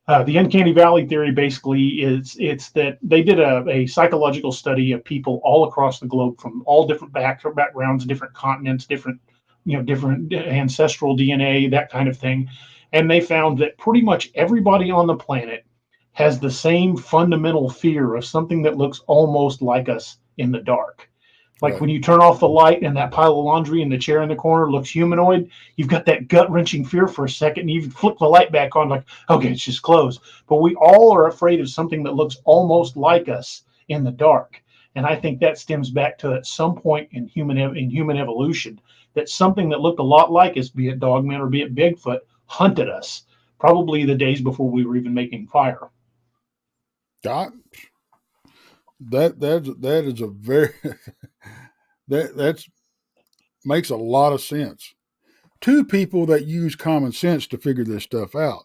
The uncanny valley theory basically it's that they did a psychological study of people all across the globe from all different backgrounds, different continents, different ancestral DNA, that kind of thing, and they found that pretty much everybody on the planet has the same fundamental fear of something that looks almost like us in the dark. Like when you turn off the light and that pile of laundry in the chair in the corner looks humanoid, you've got that gut-wrenching fear for a second, and you flip the light back on like, okay, it's just clothes. But we all are afraid of something that looks almost like us in the dark. And I think that stems back to at some point in human evolution, that something that looked a lot like us, be it Dogman or be it Bigfoot, hunted us, probably the days before we were even making fire. That is a very that makes a lot of sense to people that use common sense to figure this stuff out.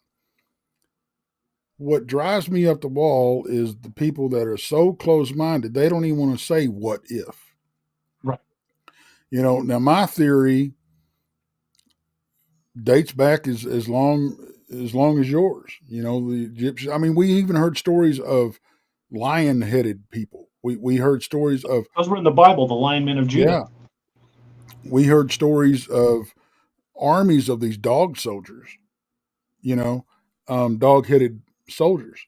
What drives me up the wall is the people that are so close-minded they don't even want to say what if. Right. Now my theory dates back as long as yours. You know, the Egyptians. I mean, we even heard stories of lion-headed people. We heard stories of, Those were in the Bible, the lion men of Judah. yeah. We heard stories of armies of these dog soldiers. You know, dog-headed soldiers.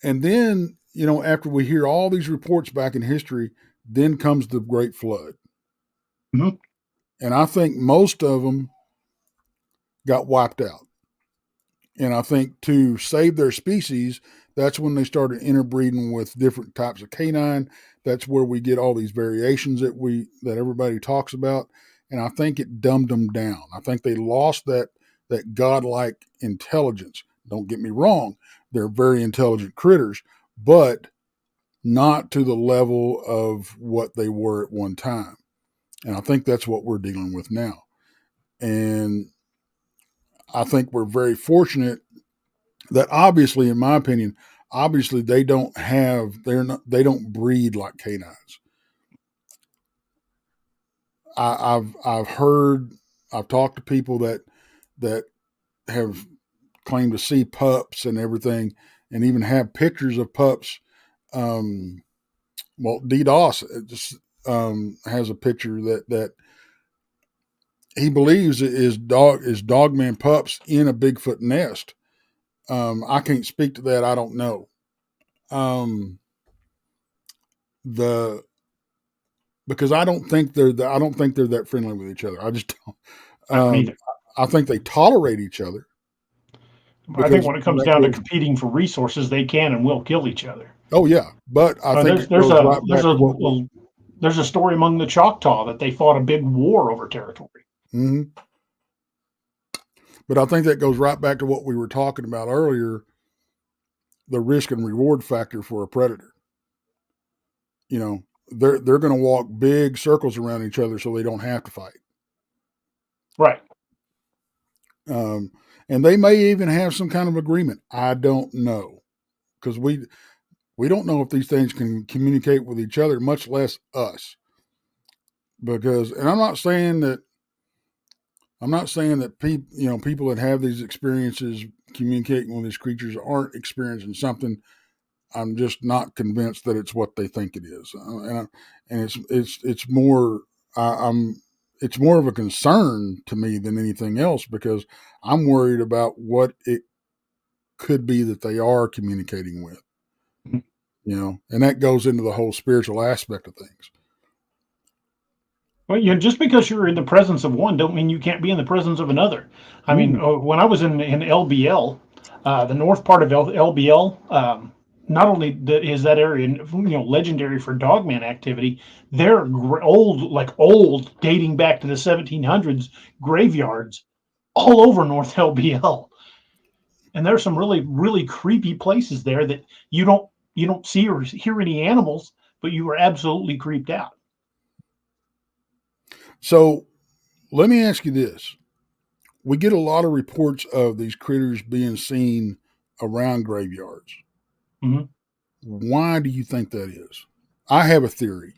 And then, you know, after we hear all these reports back in history, then comes the Great Flood. Mm-hmm. And I think most of them got wiped out. And I think to save their species, that's when they started interbreeding with different types of canine. That's where we get all these variations that everybody talks about. And I think it dumbed them down. I think they lost that godlike intelligence. Don't get me wrong, they're very intelligent critters, but not to the level of what they were at one time. And I think that's what we're dealing with now. And I think we're very fortunate that, obviously, in my opinion, obviously they don't breed like canines. I've talked to people that have claimed to see pups and everything, and even have pictures of pups. Well, DDoS has a picture that he believes is Dogman pups in a Bigfoot nest. I can't speak to that. I don't know. The Because I don't think they're that friendly with each other. I just don't. I don't either. I think they tolerate each other. I think when it comes down to competing for resources, they can and will kill each other. Oh yeah, but I think there's a story among the Choctaw that they fought a big war over territory. Mm-hmm. But I think that goes right back to what we were talking about earlier, the risk and reward factor for a predator. You know, they're going to walk big circles around each other so they don't have to fight. Right. And they may even have some kind of agreement. I don't know, because we don't know if these things can communicate with each other, much less us. Because, and I'm not saying that people that have these experiences communicating with these creatures aren't experiencing something. I'm just not convinced that it's what they think it is, and it's more it's more of a concern to me than anything else, because I'm worried about what it could be that they are communicating with, and that goes into the whole spiritual aspect of things. Well, just because you're in the presence of one, don't mean you can't be in the presence of another. I mean, when I was in LBL, the north part of LBL, not only is that area legendary for Dogman activity, they're old, dating back to the 1700s graveyards all over North LBL, and there's some really, really creepy places there that you don't see or hear any animals, but you are absolutely creeped out. So let me ask you this. We get a lot of reports of these critters being seen around graveyards. Mm-hmm. Why do you think that is? I have a theory.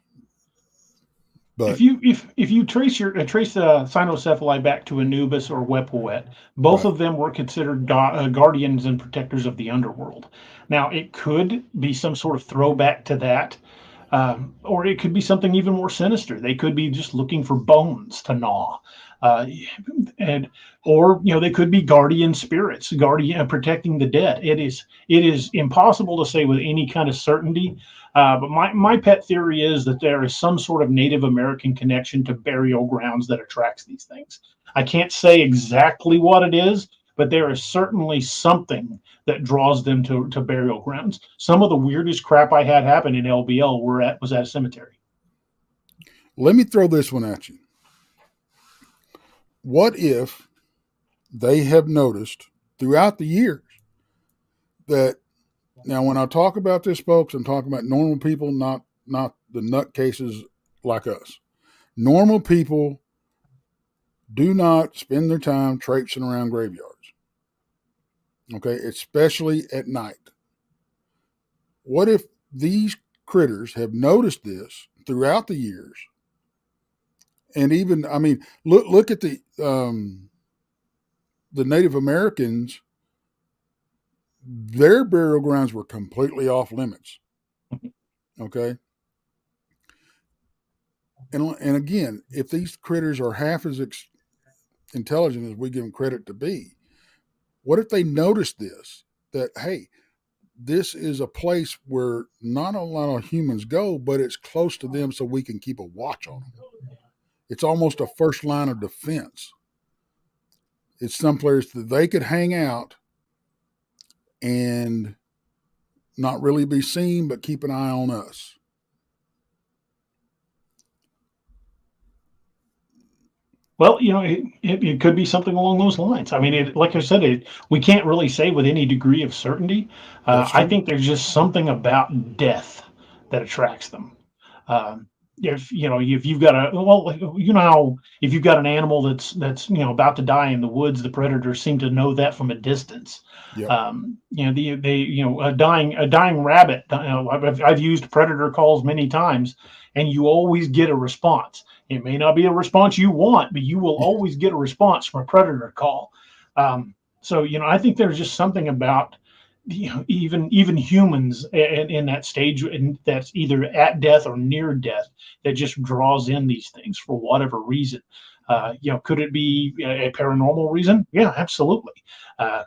But if you trace the cynocephali back to Anubis or Wepawet, both of them were considered guardians and protectors of the underworld. Now, it could be some sort of throwback to that, or it could be something even more sinister. They could be just looking for bones to gnaw, or they could be guardian spirits, protecting the dead. It is impossible to say with any kind of certainty. But my pet theory is that there is some sort of Native American connection to burial grounds that attracts these things. I can't say exactly what it is, but there is certainly something that draws them to burial grounds. Some of the weirdest crap I had happen in LBL was at a cemetery. Let me throw this one at you. What if they have noticed throughout the years that, now when I talk about this, folks, I'm talking about normal people, not the nutcases like us. Normal people do not spend their time traipsing around graveyards. Okay, especially at night. What if these critters have noticed this throughout the years And even, I mean, look at the Native Americans. Their burial grounds were completely off limits. Okay. And again, if these critters are half as intelligent as we give them credit to be, what if they notice this? That, hey, this is a place where not a lot of humans go, but it's close to them, so we can keep a watch on them. It's almost a first line of defense. It's someplace that they could hang out and not really be seen, but keep an eye on us. Well, it could be something along those lines. I mean, like I said, we can't really say with any degree of certainty. That's I true. think there's just something about death that attracts them. Um, if you've got how if you've got an animal that's about to die in the woods, the predators seem to know that from a distance. Yep. A dying rabbit. I've used predator calls many times, and you always get a response. It may not be a response you want, but you will always get a response from a predator call. So I think there's just something about even humans in that stage, and that's either at death or near death, that just draws in these things for whatever reason. Could it be a paranormal reason? Yeah, absolutely.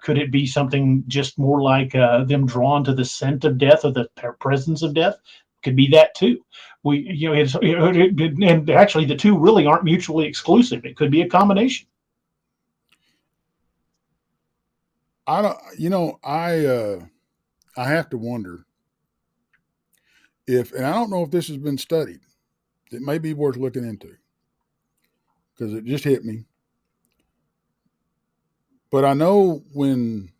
Could it be something just more like them drawn to the scent of death or the presence of death? Could be that too. And actually, the two really aren't mutually exclusive. It could be a combination. I don't, I have to wonder and I don't know if this has been studied. It may be worth looking into because it just hit me. But I know when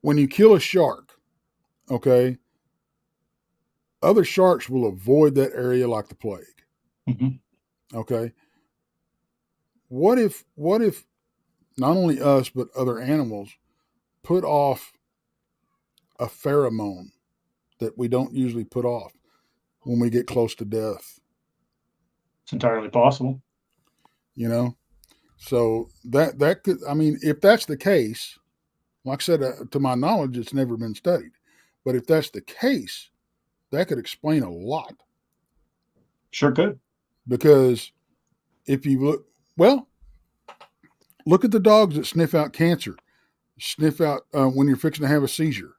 you kill a shark, okay, other sharks will avoid that area like the plague. Mm-hmm. Okay. What if not only us but other animals put off a pheromone that we don't usually put off when we get close to death? It's entirely possible. So that could, I mean, if that's the case, like I said, to my knowledge, it's never been studied. But if that's the case, that could explain a lot. Sure could. Because if you look at the dogs that sniff out cancer, sniff out when you're fixing to have a seizure.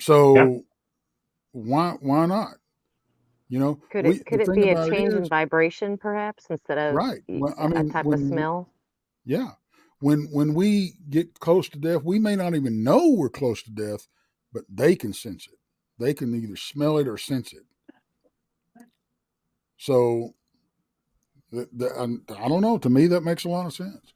So Yeah. why not? Could it be a change in vibration, perhaps, instead of right. Well, I a mean, type of smell? Yeah. When we get close to death, we may not even know we're close to death, but they can sense it. They can either smell it or sense it. So I don't know. To me, that makes a lot of sense.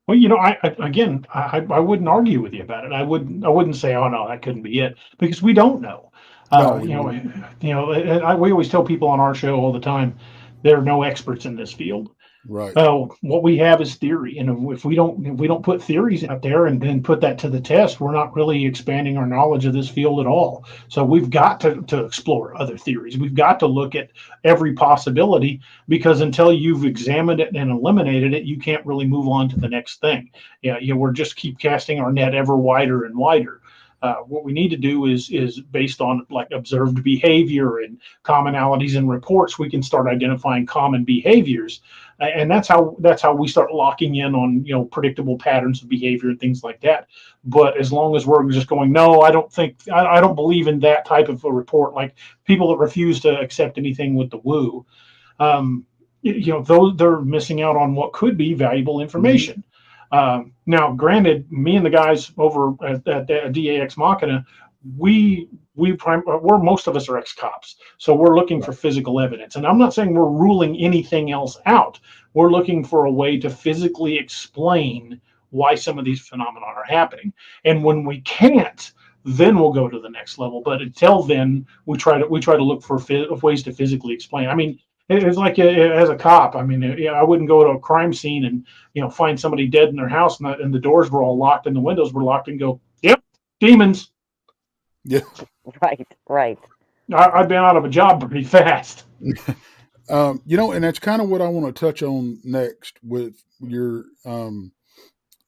Well, I wouldn't argue with you about it. I wouldn't say, oh no, that couldn't be it, because we don't know. No, We always tell people on our show all the time, there are no experts in this field. right. What we have is theory, and if we don't put theories out there and then put that to the test, we're not really expanding our knowledge of this field at all. So we've got to explore other theories. We've got to look at every possibility, because until you've examined it and eliminated it, you can't really move on to the next thing. We're just keep casting our net ever wider and wider. What we need to do is based on like observed behavior and commonalities in reports, we can start identifying common behaviors, and that's how we start locking in on predictable patterns of behavior and things like that. But as long as we're just going, no, I don't believe in that type of a report, like people that refuse to accept anything with the woo, those, they're missing out on what could be valuable information. Mm-hmm. Now, granted, me and the guys over at DAX Machina, we're most of us are ex-cops, so we're looking for physical evidence. And I'm not saying we're ruling anything else out. We're looking for a way to physically explain why some of these phenomena are happening. And when we can't, then we'll go to the next level. But until then, we try to look for ways to physically explain. I mean, it's like as a cop. I mean, I wouldn't go to a crime scene and find somebody dead in their house and the doors were all locked and the windows were locked and go, yep, demons. Yeah. Right. I've been out of a job pretty fast. And that's kind of what I want to touch on next with your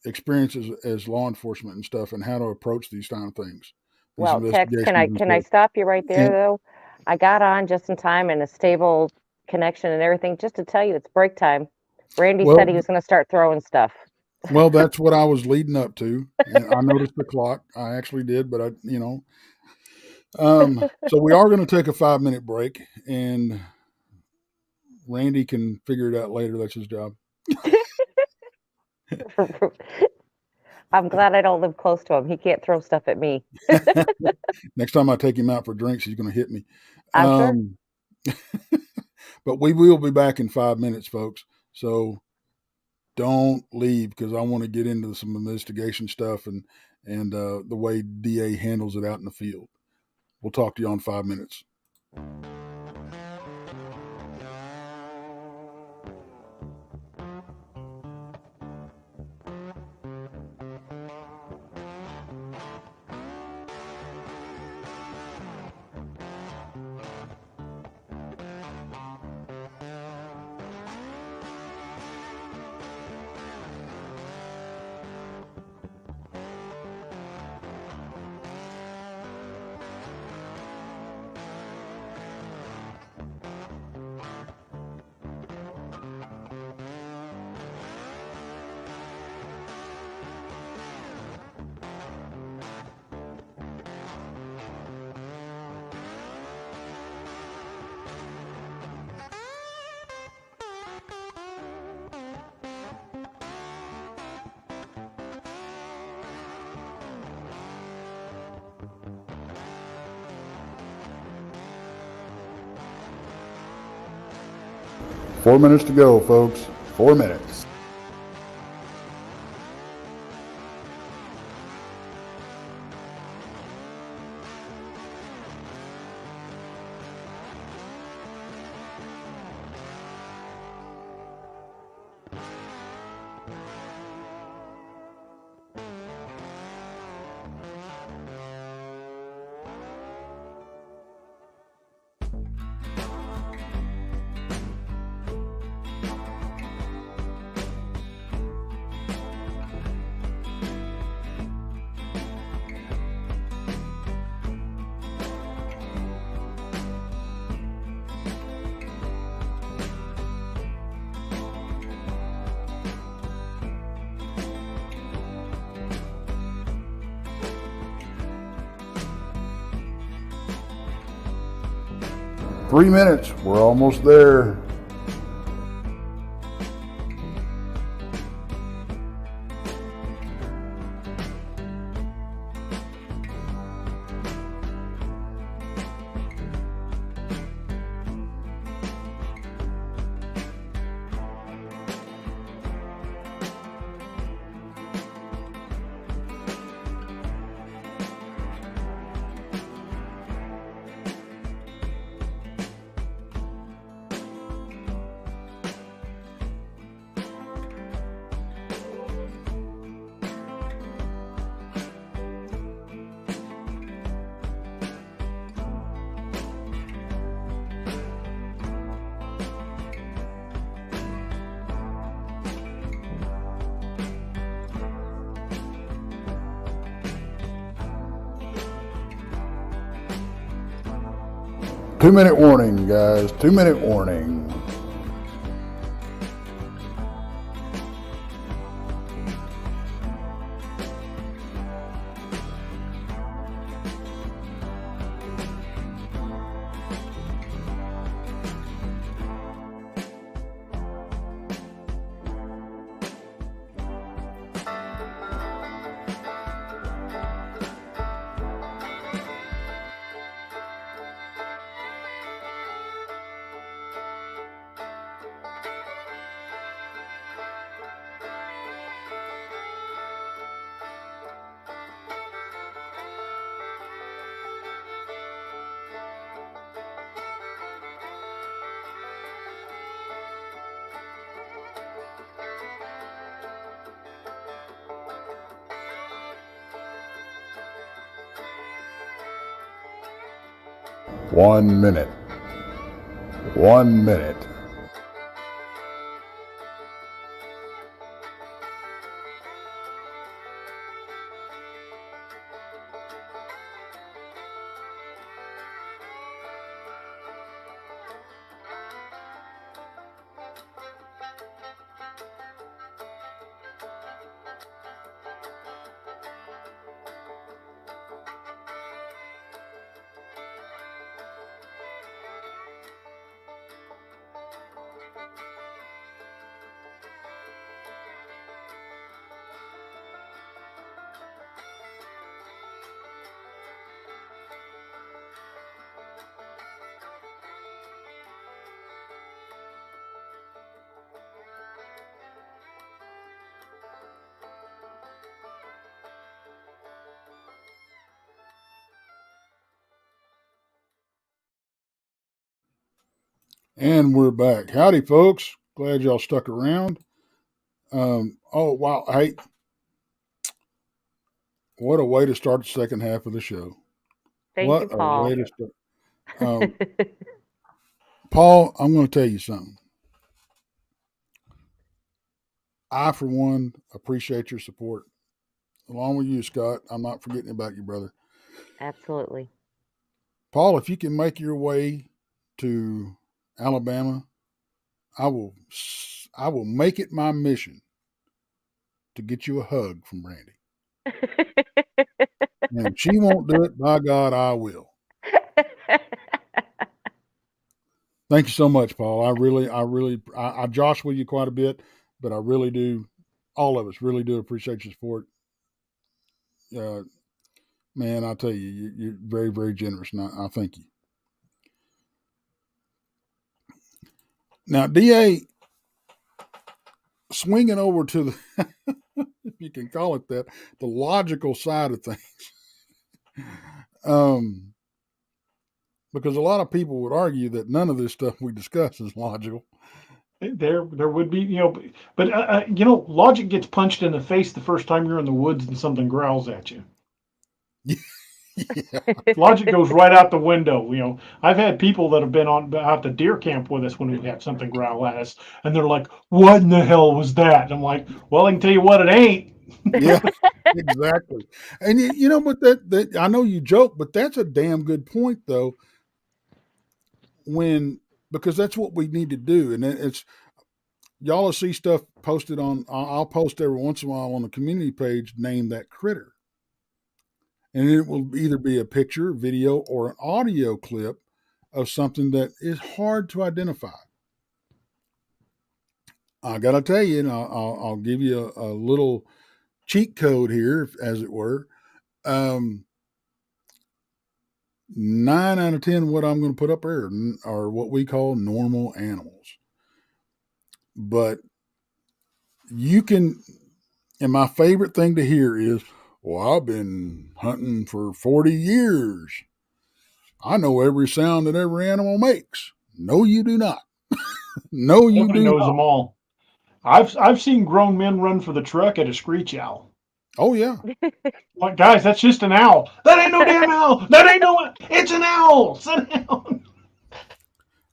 experiences as law enforcement and stuff, and how to approach these kind of things. Well, Tex, can I stop you right there though? I got on just in time and a stable connection and everything, just to tell you it's break time. Randy said he was going to start throwing stuff. Well, that's what I was leading up to. And I noticed the clock. I actually did, but so we are going to take a 5-minute break, and Randy can figure it out later. That's his job. I'm glad I don't live close to him. He can't throw stuff at me. Next time I take him out for drinks, he's going to hit me. I'm sure. But we will be back in 5 minutes, folks. So don't leave, because I want to get into some investigation stuff and the way DA handles it out in the field. We'll talk to you in 5 minutes. Four minutes to go, folks. 4 minutes. Three minutes. We're almost there. Two-minute warning, guys. 2-minute warning. 1 minute. 1 minute. And we're back. Howdy, folks. Glad y'all stuck around. Oh, wow. Hey, what a way to start the second half of the show. Thank you, Paul. Way to start. Paul, I'm going to tell you something. I, for one, appreciate your support. Along with you, Scott. I'm not forgetting about you, brother. Absolutely. Paul, if you can make your way to Alabama, I will make it my mission to get you a hug from Brandy. And if she won't do it, by God, I will. Thank you so much, Paul. I josh with you quite a bit, but I really do. All of us really do appreciate your support. Man, I tell you, you're very, very generous, and I thank you. Now, DA, swinging over to the, if you can call it that, the logical side of things. Because a lot of people would argue that none of this stuff we discuss is logical. There would be, but logic gets punched in the face the first time you're in the woods and something growls at you. Yeah. Logic goes right out the window. I've had people that have been out to deer camp with us when we had something growl at us, and they're like, "What in the hell was that?" And I'm like, "Well, I can tell you what it ain't." Yeah, exactly. And but that I know you joke, but that's a damn good point, though. Because that's what we need to do, and it's y'all will see stuff posted on. I'll post every once in a while on the community page. Name that critter. And it will either be a picture, video, or an audio clip of something that is hard to identify. I got to tell you, and I'll give you a little cheat code here, as it were. 9 out of 10 what I'm going to put up there are what we call normal animals. But you can, and my favorite thing to hear is, well, I've been hunting for 40 years. I know every sound that every animal makes. No, you do not. No, you Nobody do knows not. them all. I've seen grown men run for the truck at a screech owl. Oh, yeah. Like, guys, that's just an owl. That ain't no damn owl. That ain't no. It's an owl. It's an owl.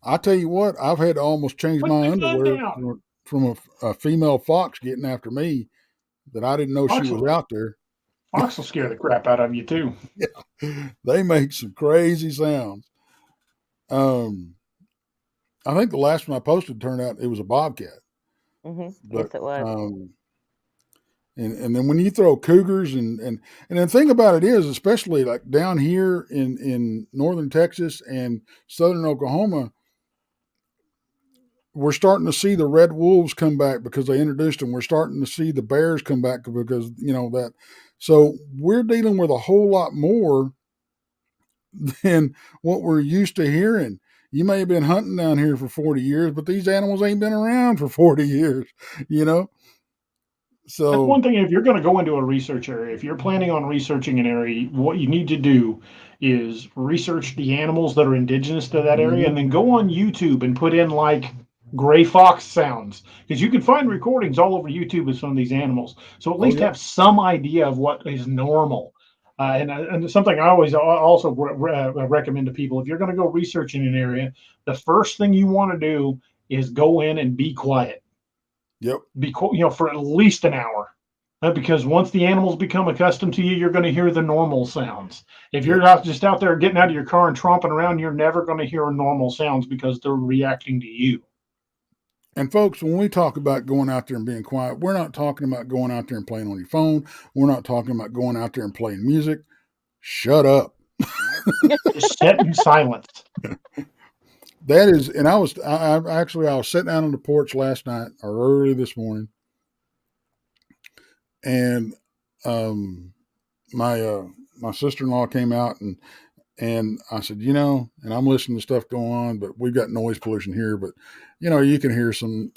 I tell you what, I've had to almost change Put my the gun underwear down. from a female fox getting after me that I didn't know she was out there. Fox will scare the crap out of you too. Yeah, they make some crazy sounds. I think the last one I posted turned out it was a bobcat. Mm-hmm. But, yes, it was. And then when you throw cougars and the thing about it is, especially like down here in northern Texas and southern Oklahoma, we're starting to see the red wolves come back because they introduced them. We're starting to see the bears come back because that. So we're dealing with a whole lot more than what we're used to hearing. You may have been hunting down here for 40 years, but these animals ain't been around for 40 years, So that's one thing. If you're going to go into a research area, if you're planning on researching an area, what you need to do is research the animals that are indigenous to that area, and then go on YouTube and put in like gray fox sounds, because you can find recordings all over YouTube of some of these animals. So at least have some idea of what is normal. And something I always also recommend to people: if you're going to go research in an area, the first thing you want to do is go in and be quiet. Yep. For at least an hour. Because once the animals become accustomed to you, you're going to hear the normal sounds. If you're just out there getting out of your car and tromping around, you're never going to hear normal sounds because they're reacting to you. And folks, when we talk about going out there and being quiet, we're not talking about going out there and playing on your phone. We're not talking about going out there and playing music. Shut up. Just sit in silence. That is, and I was sitting down on the porch last night or early this morning, and my sister-in-law came out and I said, and I'm listening to stuff going on, but we've got noise pollution here, but you can hear some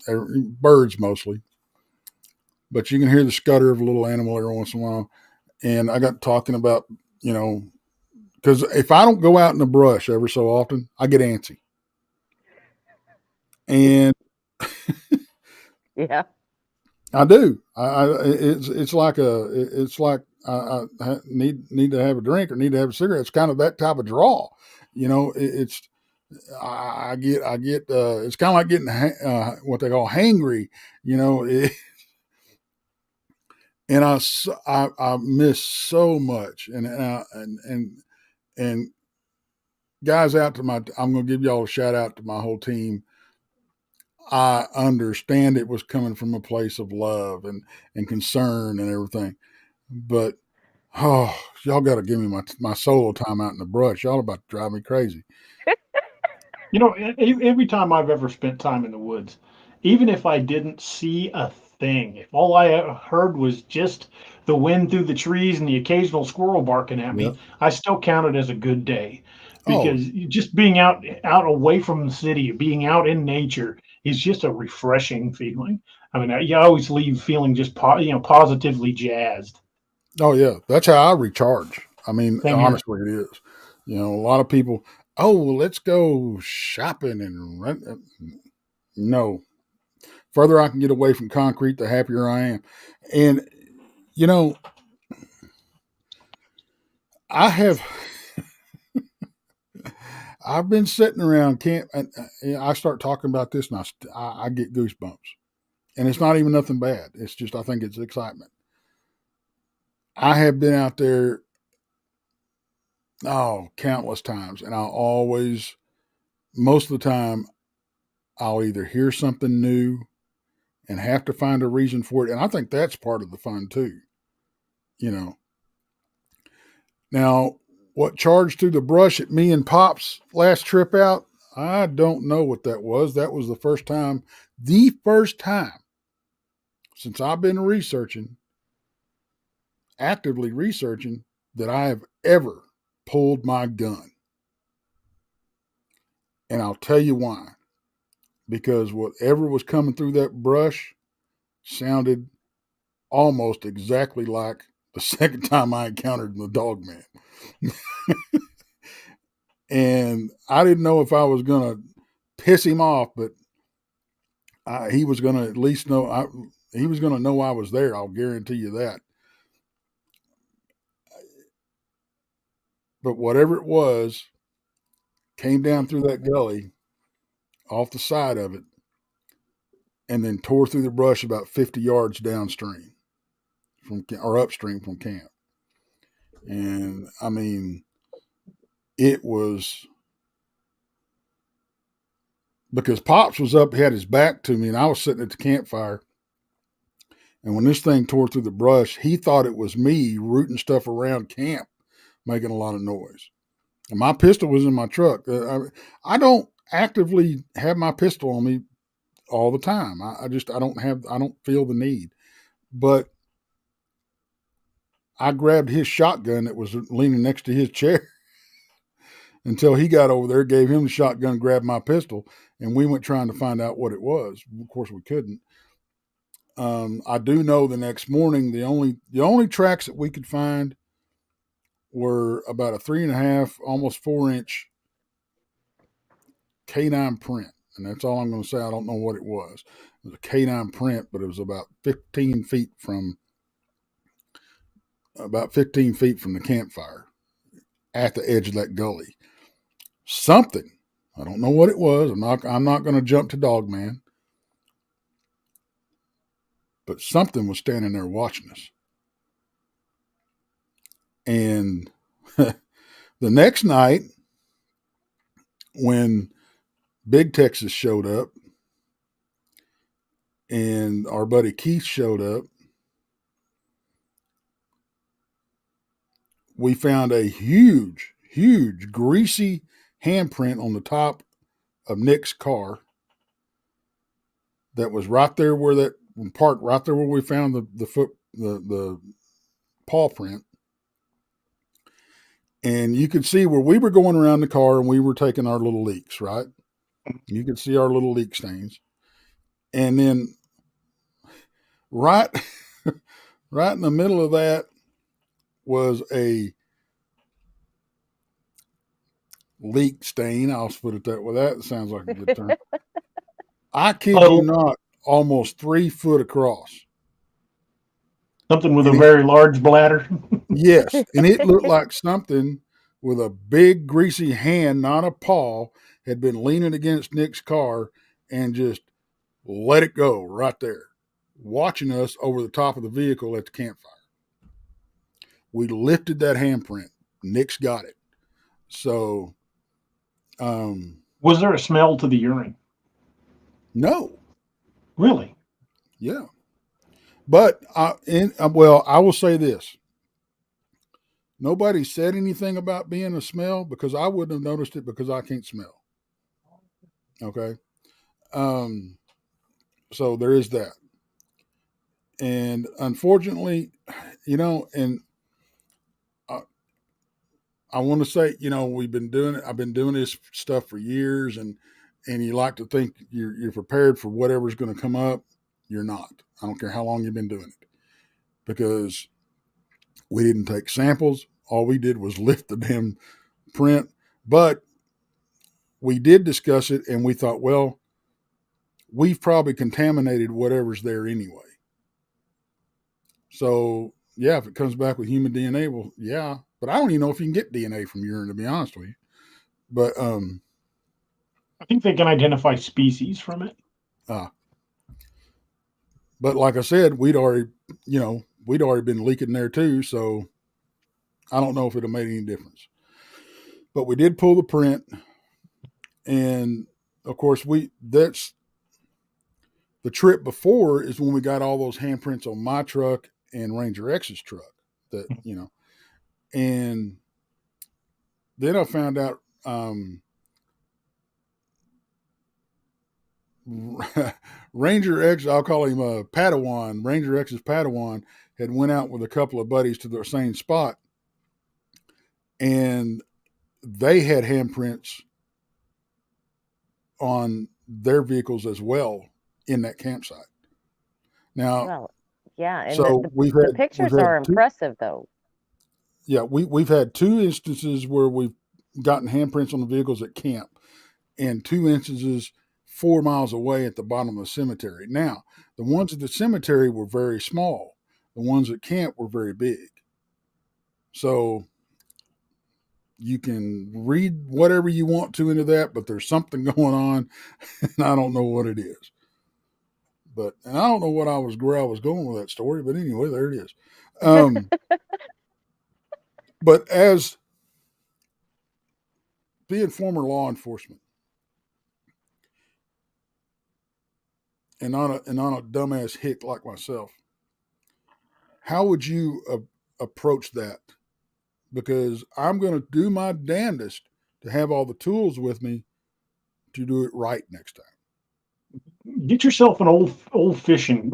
birds mostly, but you can hear the scutter of a little animal every once in a while. And I got talking about, because if I don't go out in the brush ever so often, I get antsy. And yeah, I do. It's like I need to have a drink or need to have a cigarette. It's kind of that type of draw, I get it's kind of like getting what they call hangry, and I miss so much, and guys I'm going to give y'all a shout out to my whole team. I understand it was coming from a place of love and concern and everything, but y'all got to give me my solo time out in the brush. Y'all about to drive me crazy. Every time I've ever spent time in the woods, even if I didn't see a thing, if all I heard was just the wind through the trees and the occasional squirrel barking at me, I still count it as a good day. Because just being out away from the city, being out in nature is just a refreshing feeling. I mean, you always leave feeling just positively jazzed. Oh yeah, that's how I recharge. I mean, Same here. honestly, it is. A lot of people, let's go shopping and rent. No, further I can get away from concrete, the happier I am. And I have. I've been sitting around camp, and I start talking about this, and I get goosebumps. And it's not even nothing bad. It's just I think it's excitement. I have been out there, countless times, and most of the time, I'll either hear something new and have to find a reason for it, and I think that's part of the fun too. Now, what charged through the brush at me and Pop's last trip out, I don't know what that was. That was the first time since I've been actively researching, that I have ever pulled my gun. And I'll tell you why. Because whatever was coming through that brush sounded almost exactly like the second time I encountered the Dogman. And I didn't know if I was going to piss him off, but he was going to at least know. He was going to know I was there. I'll guarantee you that. But whatever it was, came down through that gully, off the side of it, and then tore through the brush about 50 yards downstream or upstream from camp. And I mean, it was because Pops was up, had his back to me, and I was sitting at the campfire. And when this thing tore through the brush, he thought it was me rooting stuff around camp, making a lot of noise. And my pistol was in my truck. I don't actively have my pistol on me all the time. I don't feel the need. But I grabbed his shotgun that was leaning next to his chair until he got over there, gave him the shotgun, grabbed my pistol, and we went trying to find out what it was. Of course, we couldn't. I do know the next morning the only tracks that we could find were about a 3.5, almost 4-inch canine print, and that's all I'm going to say. I don't know what it was. It was a canine print, but it was about 15 feet from about 15 feet from the campfire at the edge of that gully. Something, I don't know what it was. I'm not going to jump to Dogman, but something was standing there watching us. And the next night, when Big Texas showed up and our buddy Keith showed up, we found a huge, greasy handprint on the top of Nick's car that was right there where that parked right there where we found the paw print. And you could see where we were going around the car and we were taking our little leaks, right? You could see our little leak stains. And then right in the middle of that was a leak stain. I'll put it that way. That sounds like a good term. I kid you not, almost 3 foot across. Something with a very large bladder. Yes, and it looked like something with a big greasy hand, not a paw, had been leaning against Nick's car and just let it go right there, watching us over the top of the vehicle at the campfire. We lifted that handprint. Nick's got it. So, was there a smell to the urine? No. Really? Yeah. But I will say this. Nobody said anything about being a smell because I wouldn't have noticed it because I can't smell. Okay. So there is that. And unfortunately, and I want to say, I've been doing this stuff for years, and you like to think you're prepared for whatever's going to come up. You're not. I don't care how long you've been doing it, because we didn't take samples. All we did was lift the damn print, but we did discuss it, and we thought, well, we've probably contaminated whatever's there anyway. So yeah, if it comes back with human DNA, well, yeah, but I don't even know if you can get DNA from urine, to be honest with you. But I think they can identify species from it. But like I said, we'd already been leaking there too, so I don't know if it'd have made any difference. But we did pull the print, and of course that's the trip before is when we got all those handprints on my truck and Ranger X's truck. That and then I found out Ranger X, I'll call him a Padawan. Ranger X's Padawan had went out with a couple of buddies to the same spot, and they had handprints on their vehicles as well in that campsite. Now, well, yeah, and so the pictures are impressive, though. Yeah, we've had 2 instances where we've gotten handprints on the vehicles at camp, and 2 instances 4 miles away at the bottom of the cemetery. Now, the ones at the cemetery were very small. The ones at camp were very big. So you can read whatever you want to into that, but there's something going on, and I don't know what it is. And I don't know where I was going with that story, but anyway, there it is. But as being former law enforcement, and not a dumbass hick like myself, how would you approach that? Because I'm going to do my damnedest to have all the tools with me to do it right next time. Get yourself an old fishing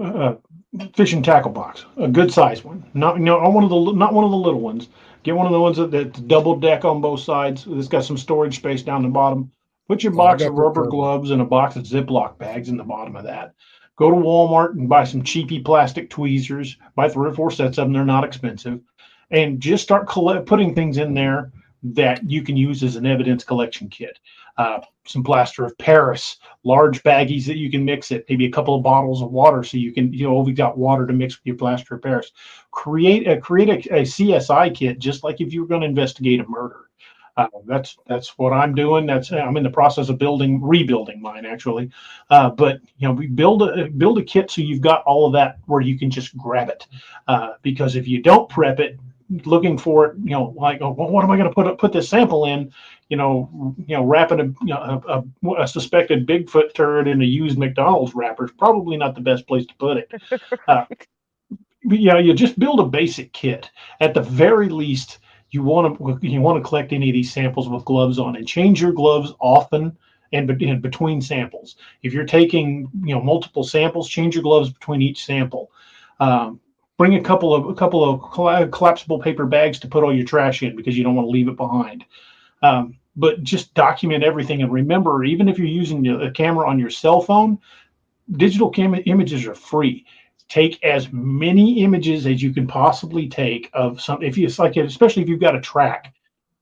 tackle box, a good size one. Not one of the little ones. Get one of the ones that's double deck on both sides. It's got some storage space down the bottom. Put your box of rubber gloves and a box of Ziploc bags in the bottom of that. Go to Walmart and buy some cheapy plastic tweezers. Buy 3 or 4 sets of them. They're not expensive. And just start putting things in there that you can use as an evidence collection kit. Some plaster of Paris, large baggies that you can mix it, maybe a couple of bottles of water so you can, we got water to mix with your plaster of Paris. Create a CSI kit, just like if you were going to investigate a murder. That's what I'm doing. I'm in the process of rebuilding mine actually. But we build a kit so you've got all of that where you can just grab it. Because if you don't prep it, looking for it, like, oh, well, what am I going to put this sample in? Wrapping a suspected Bigfoot turd in a used McDonald's wrapper is probably not the best place to put it. But you just build a basic kit. At the very least, you want to collect any of these samples with gloves on, and change your gloves often and between samples. If you're taking multiple samples, change your gloves between each sample. Bring a couple of collapsible paper bags to put all your trash in because you don't want to leave it behind. But just document everything, and remember, even if you're using a camera on your cell phone, digital images are free. Take as many images as you can possibly take of something. Especially if you've got a track,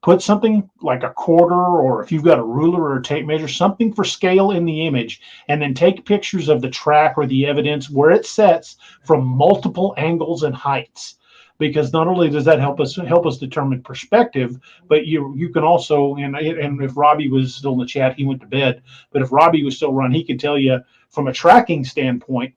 put something like a quarter, or if you've got a ruler or a tape measure, something for scale in the image, and then take pictures of the track or the evidence where it sets from multiple angles and heights. Because not only does that help us determine perspective, but you can also, and if Robbie was still in the chat, he went to bed. But if Robbie was still running, he could tell you from a tracking standpoint,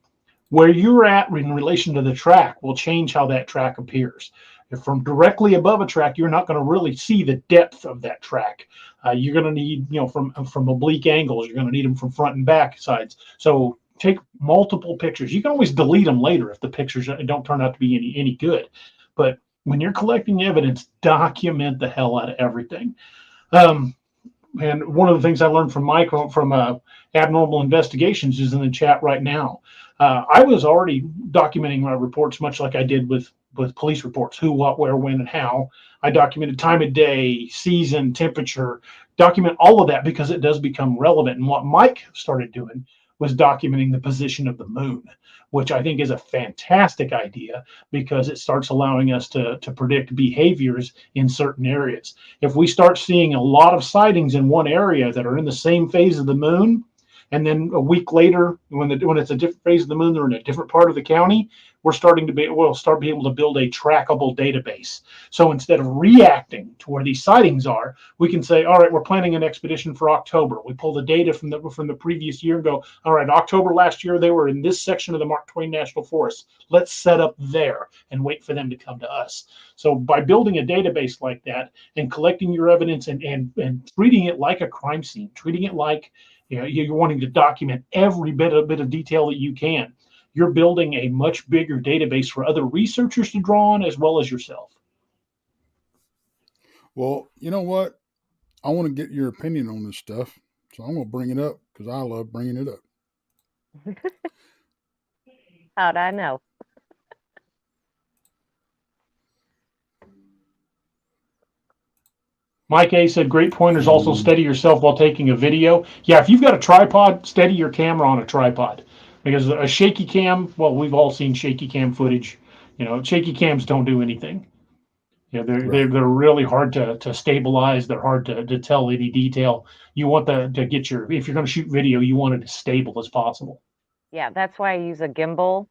where you're at in relation to the track will change how that track appears. If from directly above a track, you're not going to really see the depth of that track. You're going to need, from oblique angles, you're going to need them from front and back sides. So take multiple pictures. You can always delete them later if the pictures don't turn out to be any good. But when you're collecting evidence, document the hell out of everything. And one of the things I learned from Michael from Abnormal Investigations is in the chat right now. I was already documenting my reports much like I did with police reports: who, what, where, when, and how. I documented time of day, season, temperature, document all of that because it does become relevant. And what Mike started doing was documenting the position of the moon, which I think is a fantastic idea because it starts allowing us to predict behaviors in certain areas. If we start seeing a lot of sightings in one area that are in the same phase of the moon, and then a week later, when it's a different phase of the moon, they're in a different part of the county, we'll start being able to build a trackable database. So instead of reacting to where these sightings are, we can say, all right, we're planning an expedition for October. We pull the data from the previous year and go, all right, October last year, they were in this section of the Mark Twain National Forest. Let's set up there and wait for them to come to us. So by building a database like that and collecting your evidence and treating it like a crime scene, treating it like you're wanting to document every bit of detail that you can, you're building a much bigger database for other researchers to draw on as well as yourself. Well, you know what? I want to get your opinion on this stuff, so I'm going to bring it up because I love bringing it up. How'd I know? Mike A said, great pointers. Also steady yourself while taking a video. Yeah, if you've got a tripod, steady your camera on a tripod. Because a shaky cam, well, we've all seen shaky cam footage. Shaky cams don't do anything. They're really hard to stabilize. They're hard to tell any detail. You want if you're going to shoot video, you want it as stable as possible. Yeah, that's why I use a gimbal.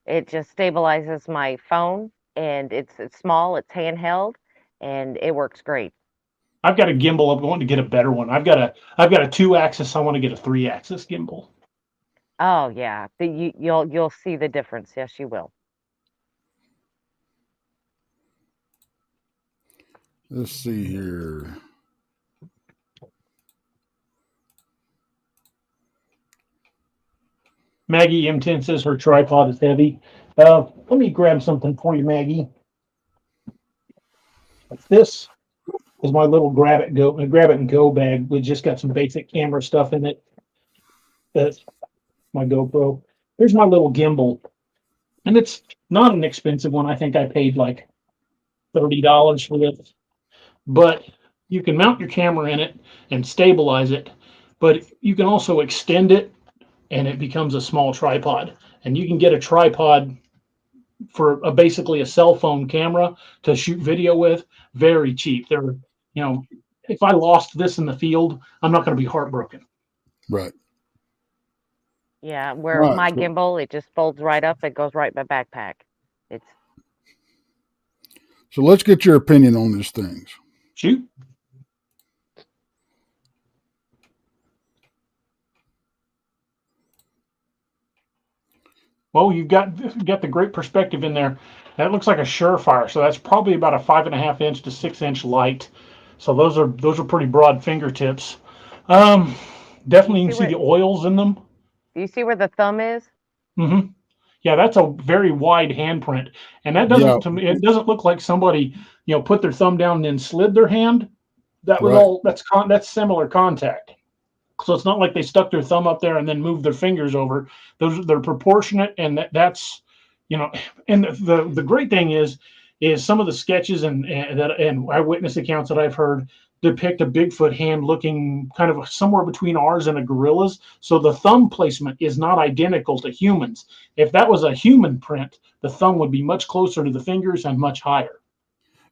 It just stabilizes my phone, and it's small, it's handheld, and it works great. I've got a gimbal. I'm going to get a better one. I've got a 2-axis. I want to get a 3-axis gimbal. Oh yeah, you'll see the difference. Yes, you will. Let's see here. Maggie M10 says her tripod is heavy. Let me grab something for you, Maggie. This is my little grab it and go bag. We just got some basic camera stuff in it. That's my GoPro. Here's my little gimbal, and it's not an expensive one. I think I paid like $30 for this, but you can mount your camera in it and stabilize it, but you can also extend it and it becomes a small tripod, and you can get a tripod for basically a cell phone camera to shoot video with very cheap. They're You know, if I lost this in the field, I'm not going to be heartbroken. Right. Yeah, where Right. my gimbal, it just folds right up. It goes right in my backpack. It's So let's get your opinion on these things. Shoot. Well, you've got the great perspective in there. That looks like a Surefire, so that's probably about a 5.5 inch to 6 inch light. So those are pretty broad fingertips. Definitely you can see the oils in them. Do you see where the thumb is? Mm-hmm. Yeah, that's a very wide handprint, and that doesn't to me. It doesn't look like somebody put their thumb down and then slid their hand. That was all. That's similar contact. So it's not like they stuck their thumb up there and then moved their fingers over. They're proportionate, and that's And the great thing is some of the sketches and eyewitness accounts that I've heard depict a Bigfoot hand looking kind of somewhere between ours and a gorilla's. So the thumb placement is not identical to humans. If that was a human print, the thumb would be much closer to the fingers and much higher.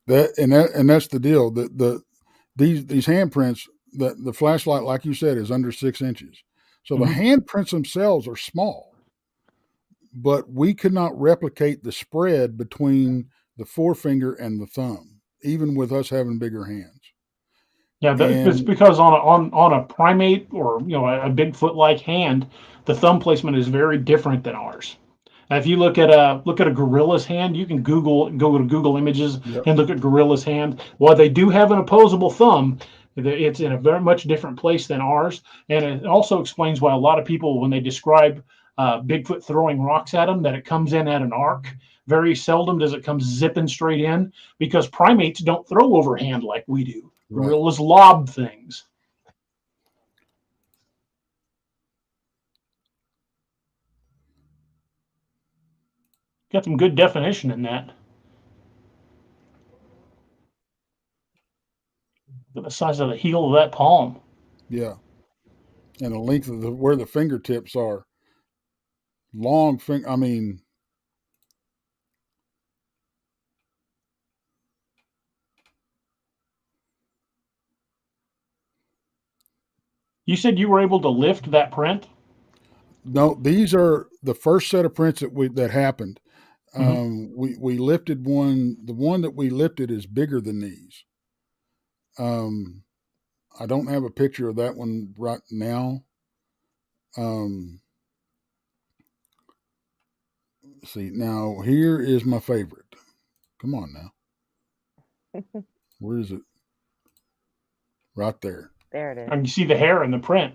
That's the deal. These handprints, the flashlight, like you said, is under 6 inches. So the handprints themselves are small, but we could not replicate the spread between the forefinger and the thumb, even with us having bigger hands. Yeah, it's because on a primate or a Bigfoot-like hand, the thumb placement is very different than ours. Now, if you look at a gorilla's hand, you can go to Google Images and look at gorilla's hand. While they do have an opposable thumb, it's in a very much different place than ours, and it also explains why a lot of people, when they describe Bigfoot throwing rocks at them, that it comes in at an arc. Very seldom does it come zipping straight in, because primates don't throw overhand like we do. Gorillas lob things. Got some good definition in that. The size of the heel of that palm. Yeah. And the length of where the fingertips are. Long finger. I mean, you said you were able to lift that print? No, these are the first set of prints that happened. We lifted one. The one that we lifted is bigger than these. I don't have a picture of that one right now. See, now here is my favorite. Come on now. Where is it? Right there. There it is. And you see the hair in the print.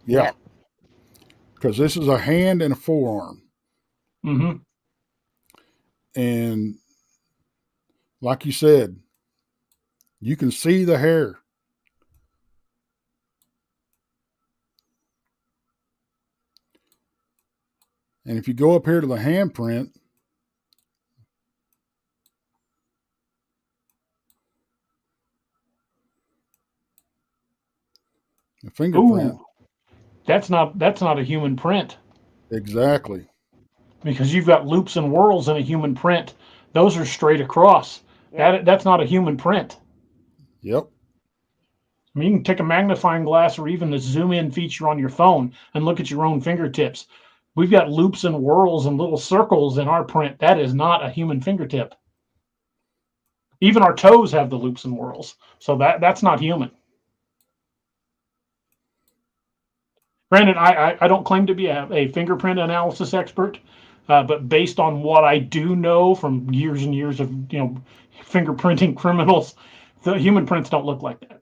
Yeah. Because this is a hand and a forearm. And like you said, you can see the hair. And if you go up here to the handprint, the fingerprint. Ooh, that's not a human print. Exactly. Because you've got loops and whorls in a human print. Those are straight across. That's not a human print. Yep. I mean, you can take a magnifying glass or even the zoom in feature on your phone and look at your own fingertips. We've got loops and whorls and little circles in our print. That is not a human fingertip. Even our toes have the loops and whorls. So that's not human. Granted, I don't claim to be a fingerprint analysis expert, but based on what I do know from years and years of fingerprinting criminals, the human prints don't look like that.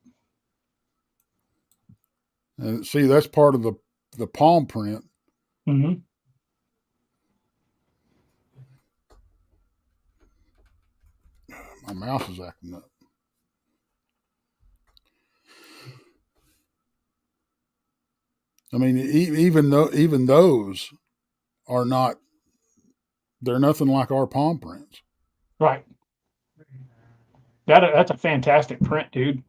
And see, that's part of the palm print. Mm-hmm. My mouse is acting up. I mean, even those are not. They're nothing like our palm prints. Right. That's a fantastic print, dude.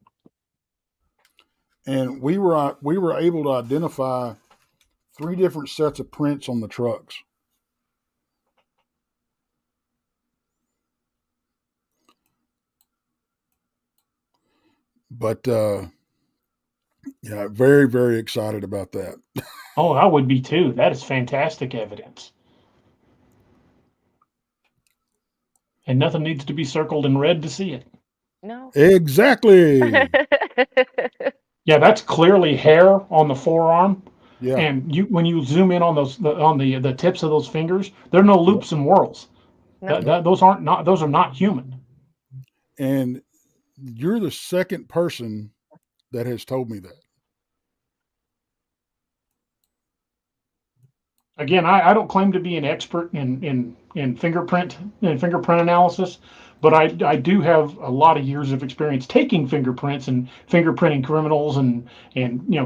And we were able to identify 3 different sets of prints on the trucks. But yeah, very, very excited about that. Oh, I would be too. That is fantastic evidence. And nothing needs to be circled in red to see it. No. Exactly. Yeah, that's clearly hair on the forearm. Yeah. And when you zoom in on the tips of those fingers, there are no loops and whorls. No. Those are not human. And you're the second person that has told me that. Again, I don't claim to be an expert in fingerprint analysis, but I do have a lot of years of experience taking fingerprints and fingerprinting criminals and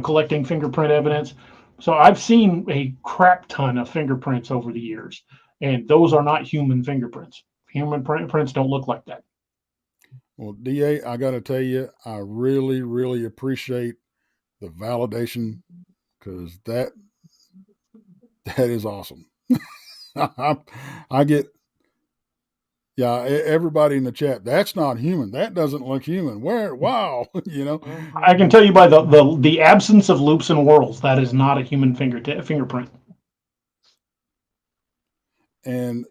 collecting fingerprint evidence. So I've seen a crap ton of fingerprints over the years, and those are not human fingerprints. Human prints don't look like that. Well, DA, I got to tell you, I really, really appreciate the validation because that is awesome. I get, yeah, everybody in the chat, that's not human. That doesn't look human. Where? Wow. I can tell you by the absence of loops and whorls, that is not a human fingerprint. And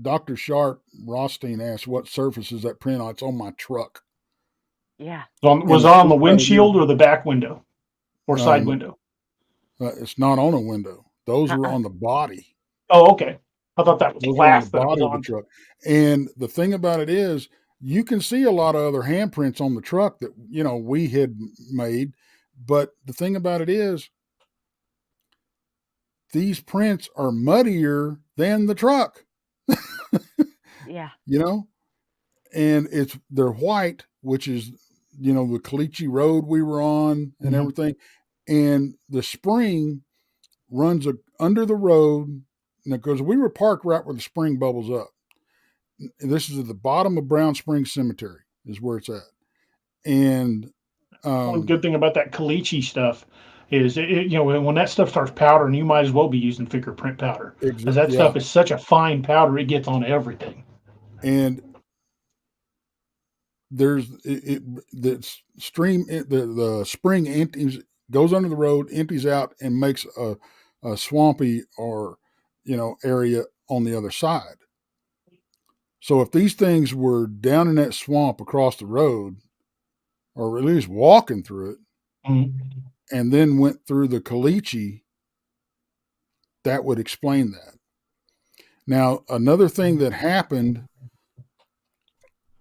Dr. Sharp Rothstein asked, what surface is that print on? It's on my truck. Yeah. Was it on the windshield or the back window or side window? It's not on a window. Those were on the body. Oh, okay. I thought that was Those glass were on the that was body of on. the truck. And the thing about it is, you can see a lot of other handprints on the truck that, we had made. But the thing about it is, these prints are muddier than the truck. Yeah. And they're white, which is, the Caliche Road we were on and everything. And the spring runs under the road because we were parked right where the spring bubbles up. This is at the bottom of Brown Springs Cemetery is where it's at. And one good thing about that Caliche stuff is when that stuff starts powdering, you might as well be using fingerprint powder because that stuff is such a fine powder, it gets on everything. And there's the spring empties, goes under the road, empties out, and makes a swampy or area on the other side. So if these things were down in that swamp across the road, or at least walking through it, and then went through the Caliche, that would explain that. Now, another thing that happened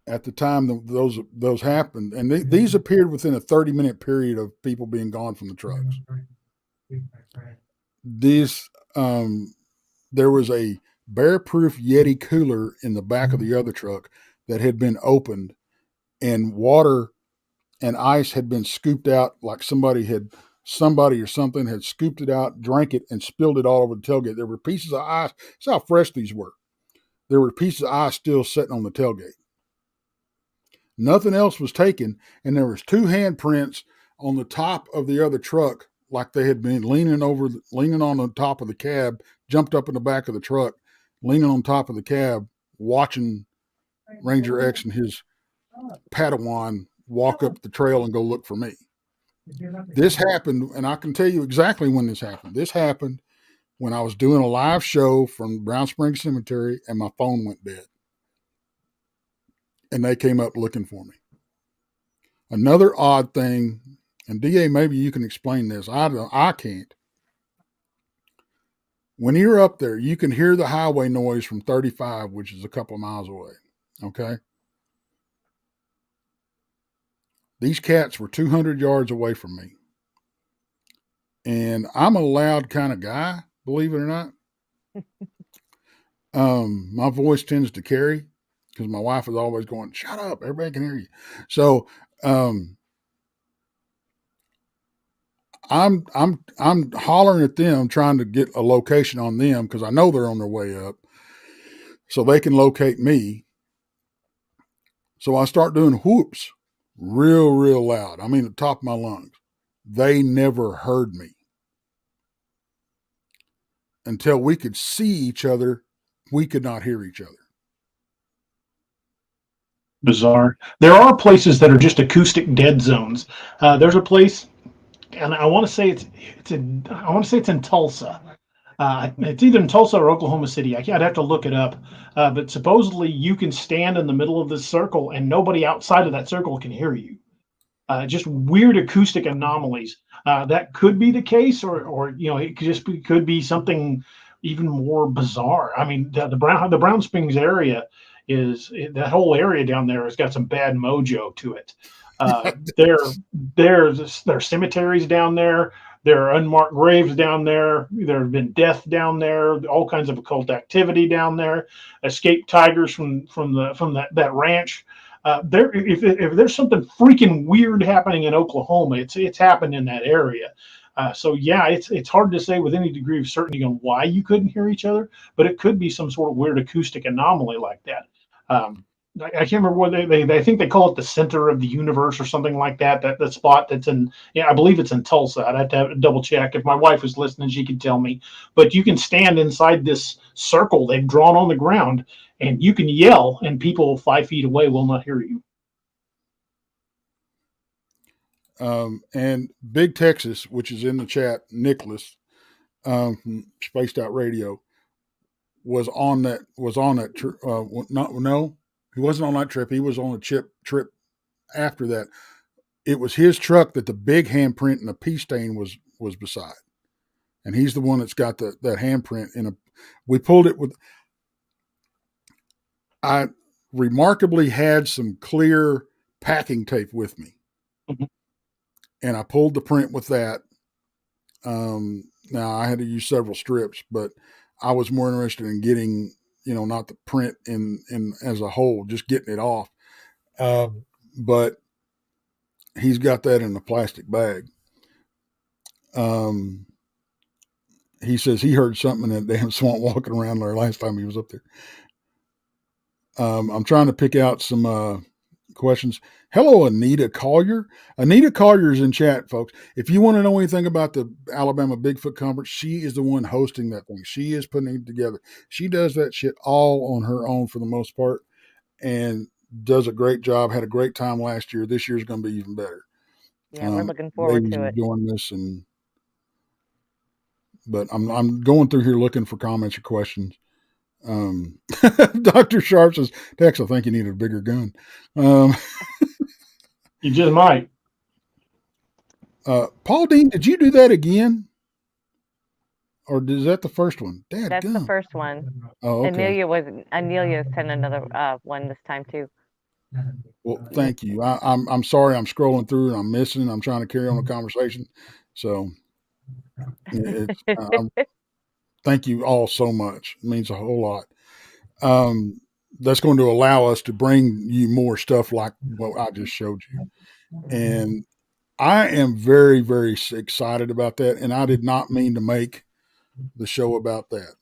at the time those happened, and these appeared within a 30-minute period of people being gone from the trucks. These, there was a bear-proof Yeti cooler in the back of the other truck that had been opened, and water and ice had been scooped out, like somebody or something had scooped it out, drank it, and spilled it all over the tailgate. There were pieces of ice. That's how fresh these were. There were pieces of ice still sitting on the tailgate. Nothing else was taken, and there was 2 handprints on the top of the other truck, like they had been leaning on the top of the cab, jumped up in the back of the truck, leaning on top of the cab, watching Ranger X and his Padawan walk up the trail and go look for me. This happened, and I can tell you exactly when this happened. This happened when I was doing a live show from Brown Springs Cemetery, and my phone went dead. And they came up looking for me. Another odd thing, and DA, maybe you can explain this. I can't. When you're up there, you can hear the highway noise from 35, which is a couple of miles away. Okay. These cats were 200 yards away from me. And I'm a loud kind of guy, believe it or not. My voice tends to carry because my wife is always going, shut up, everybody can hear you. So I'm hollering at them, trying to get a location on them because I know they're on their way up so they can locate me. So I start doing whoops real, real loud. I mean, at the top of my lungs. They never heard me until we could see each other. We could not hear each other. Bizarre. There are places that are just acoustic dead zones. There's a place, and I want to say it's in Tulsa. It's either in Tulsa or Oklahoma City. I'd have to look it up. But supposedly you can stand in the middle of this circle and nobody outside of that circle can hear you. Just weird acoustic anomalies. That could be the case, or it could be something even more bizarre. I mean, the Brown Springs area that whole area down there has got some bad mojo to it. There's cemeteries down there. There are unmarked graves down there. There have been death down there. All kinds of occult activity down there. Escaped tigers from that ranch. If there's something freaking weird happening in Oklahoma, it's happened in that area. So yeah, it's hard to say with any degree of certainty on why you couldn't hear each other, but it could be some sort of weird acoustic anomaly like that. I can't remember what they think they call it the center of the universe or something like that. That spot that's in, I believe it's in Tulsa. I'd have to double check. If my wife was listening, she could tell me. But you can stand inside this circle they've drawn on the ground, and you can yell, and people 5 feet away will not hear you. And Big Texas, which is in the chat, Nicholas from Spaced Out Radio, was on that trip. No, he wasn't on that trip. He was on a trip after that. It was his truck that the big handprint and the pea stain was beside, and he's the one that's got that handprint in a. We pulled it with. I remarkably had some clear packing tape with me, and I pulled the print with that. Now I had to use several strips, but I was more interested in getting, not the print in as a whole, just getting it off. But he's got that in a plastic bag. He says he heard something in that damn swamp walking around there last time he was up there. I'm trying to pick out some questions. Hello, Anita Collier. Anita Collier is in chat, folks. If you want to know anything about the Alabama Bigfoot Conference, she is the one hosting that thing. She is putting it together. She does that shit all on her own for the most part, and does a great job. Had a great time last year. This year's going to be even better. Yeah, we're looking forward to it. Doing this, but I'm going through here looking for comments or questions. Dr. Sharp says, Tex, I think you need a bigger gun. You just might. Paul Dean, did you do that again? Or is that the first one? That's the first one. Oh, okay. Anelia sent another one this time too. Well, thank you. I'm sorry I'm scrolling through and I'm missing. I'm trying to carry on the conversation. So thank you all so much. It means a whole lot. That's going to allow us to bring you more stuff like what I just showed you. And I am very, very excited about that. And I did not mean to make the show about that.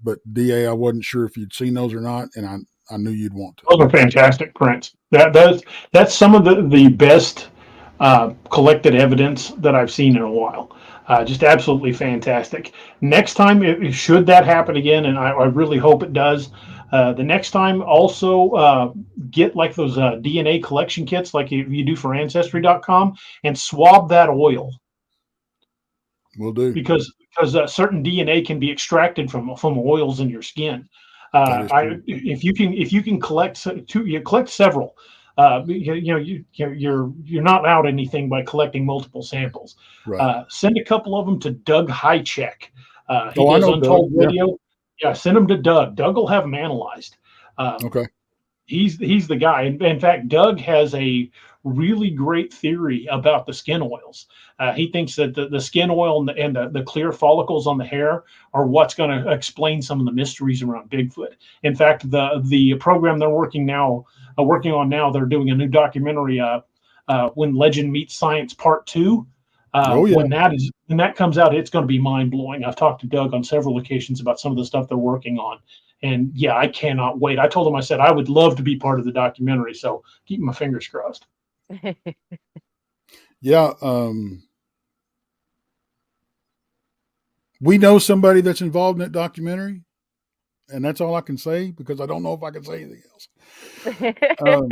But DA, I wasn't sure if you'd seen those or not. And I knew you'd want to. Those are fantastic prints. That's some of the best collected evidence that I've seen in a while. Just absolutely fantastic. Next time, should that happen again, and I really hope it does, the next time also get like those DNA collection kits like you do for Ancestry.com and swab that oil. Will do. Because certain DNA can be extracted from oils in your skin. If you can collect several. You're not out anything by collecting multiple samples. Right. Send a couple of them to Doug Highcheck. He does Untold Radio. Yeah, send them to Doug. Doug will have them analyzed. Okay. He's the guy. In fact, Doug has a really great theory about the skin oils. He thinks that the skin oil and the clear follicles on the hair are what's going to explain some of the mysteries around Bigfoot. In fact, the program they're working on now, they're doing a new documentary, When Legend Meets Science Part 2. When that comes out, it's going to be mind blowing. I've talked to Doug on several occasions about some of the stuff they're working on. And yeah, I cannot wait. I told him, I said, I would love to be part of the documentary. So keep my fingers crossed. Yeah. We know somebody that's involved in that documentary, and that's all I can say because I don't know if I can say anything else. Um,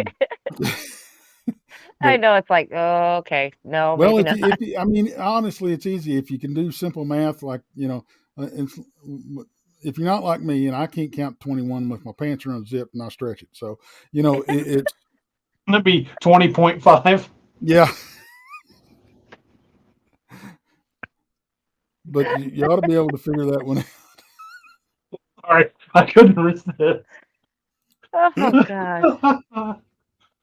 I but know it's like, oh, okay, no, well, maybe not. I mean, honestly, it's easy if you can do simple math, like if you're not like me and I can't count 21 with my pants are unzipped and I stretch it, so it's That'd be 20.5. yeah. But you ought to be able to figure that one out. All right, I couldn't resist. Oh gosh.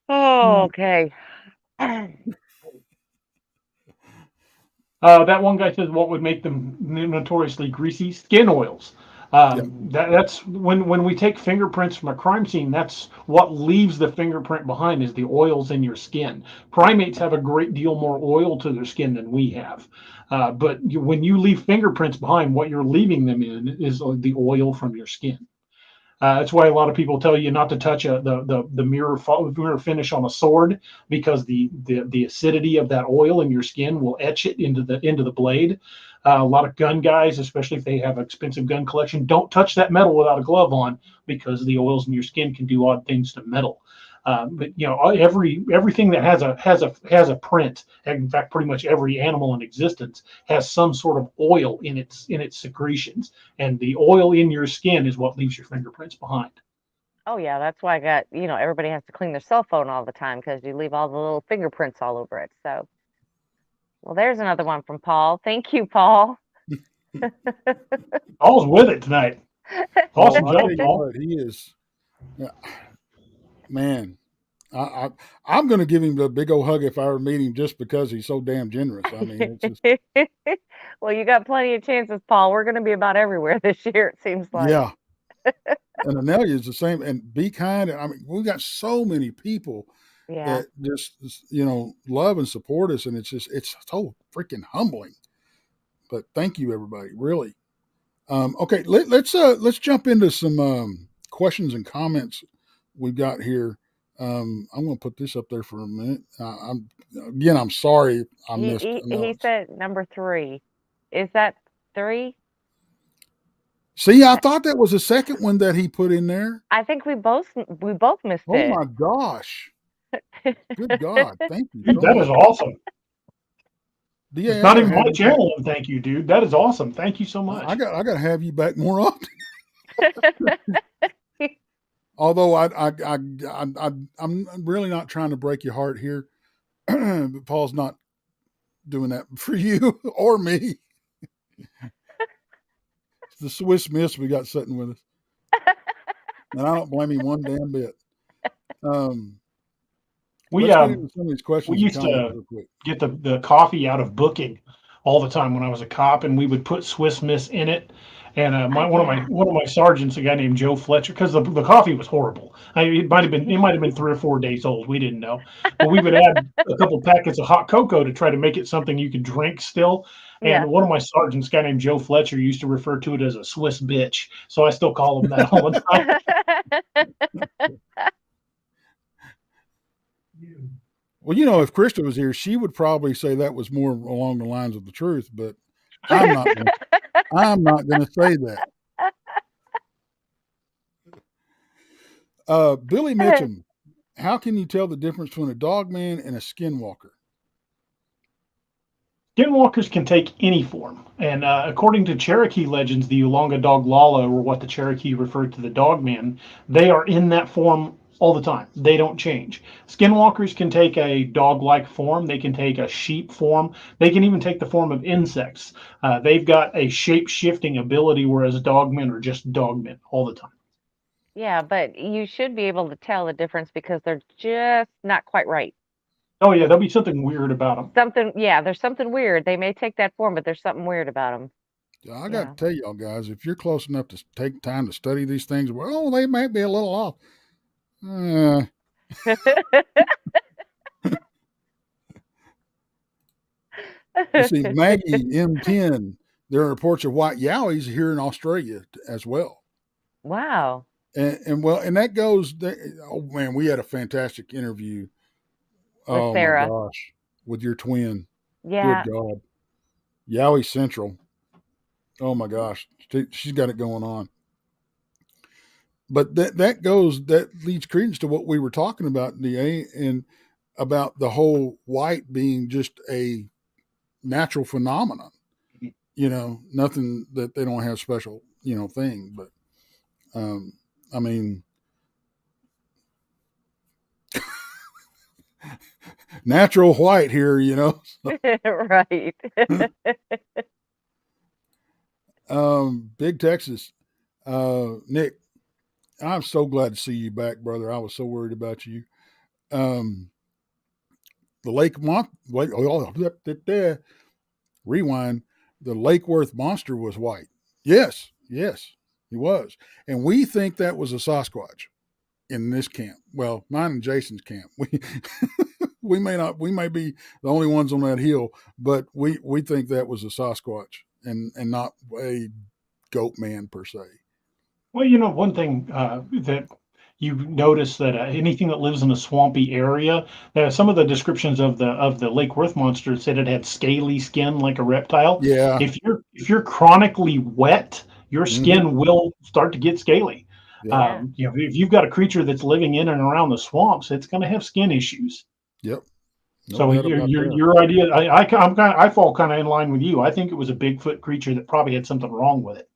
Oh, okay. That one guy says, "What would make them notoriously greasy? Skin oils." Yeah. That's when we take fingerprints from a crime scene. That's what leaves the fingerprint behind is the oils in your skin. Primates have a great deal more oil to their skin than we have, but when you leave fingerprints behind, what you're leaving them in is the oil from your skin. That's why a lot of people tell you not to touch the mirror finish on a sword because the acidity of that oil in your skin will etch it into the blade. A lot of gun guys, especially if they have an expensive gun collection, don't touch that metal without a glove on because the oils in your skin can do odd things to metal. But everything that has a print, in fact, pretty much every animal in existence has some sort of oil in its secretions, and the oil in your skin is what leaves your fingerprints behind. Oh yeah, that's why I got, everybody has to clean their cell phone all the time because you leave all the little fingerprints all over it. So, well, there's another one from Paul. Thank you, Paul. Paul's with it tonight. Awesome I'll job, tell you Paul. what, he is. Yeah, man, I'm going to give him the big old hug if I ever meet him, just because he's so damn generous. I mean, it's just Well, you got plenty of chances, Paul. We're going to be about everywhere this year, it seems like. yeah. And Anelia is the same. And be kind. I mean, we got so many people Yeah. that just love and support us, and it's so freaking humbling. But thank you, everybody. Really. Okay, let's jump into some questions and comments we've got here. I'm going to put this up there for a minute. I'm sorry I missed. He said number 3. Is that 3? See, I thought that was the second one that he put in there. I think we both missed it. Oh my gosh! Good God! Thank you. Dude, that is awesome. It's not even my channel. Thank you, dude. That is awesome. Thank you so much. I got to have you back more often. Although I'm really not trying to break your heart here, but Paul's not doing that for you or me. It's the Swiss Miss we got sitting with us, and I don't blame him one damn bit. We some of these questions. We used to get the coffee out of booking all the time when I was a cop, and we would put Swiss Miss in it. And one of my sergeants, a guy named Joe Fletcher, because the coffee was horrible. It might have been 3 or 4 days old. We didn't know, but we would add a couple packets of hot cocoa to try to make it something you could drink still. And one of my sergeants, a guy named Joe Fletcher, used to refer to it as a Swiss bitch. So I still call him that all the time. Well, if Krista was here, she would probably say that was more along the lines of the truth, but I'm not going to say that. Billy Mitchum, how can you tell the difference between a Dogman and a skinwalker? Skinwalkers can take any form, and according to Cherokee legends, the Ulonga Dog Lala, or what the Cherokee referred to the Dogman, they are in that form all the time. They don't change. Skinwalkers can take a dog-like form. They can take a sheep form. They can even take the form of insects. They've got a shape-shifting ability, whereas dogmen are just dogmen all the time. Yeah, but you should be able to tell the difference because they're just not quite right. Oh yeah, there'll be something weird about them. There's something weird. They may take that form, but there's something weird about them. I got to tell y'all guys, if you're close enough to take time to study these things, well, they might be a little off. You see, Maggie M10, there are reports of white yowies here in Australia as well. Wow. And that goes. Oh man, we had a fantastic interview. With Sarah. My gosh, with your twin. Yeah. Good God, Yowie Central. Oh my gosh, she's got it going on. But that leads credence to what we were talking about, DA, and about the whole white being just a natural phenomenon. Nothing that they don't have special, thing. But I mean, natural white here, Right. Big Texas. Nick, I'm so glad to see you back, brother. I was so worried about you. The rewind. The Lake Worth monster was white. Yes, he was. And we think that was a Sasquatch in this camp. Well, mine and Jason's camp. We may be the only ones on that hill, but we think that was a Sasquatch and not a goat man per se. Well, one thing that you notice that anything that lives in a swampy area, some of the descriptions of the Lake Worth monster said it had scaly skin like a reptile. Yeah. If you're chronically wet, your skin will start to get scaly. Yeah. If you've got a creature that's living in and around the swamps, it's going to have skin issues. Yep. No So doubt about that. your idea, I fall kind of in line with you. I think it was a Bigfoot creature that probably had something wrong with it.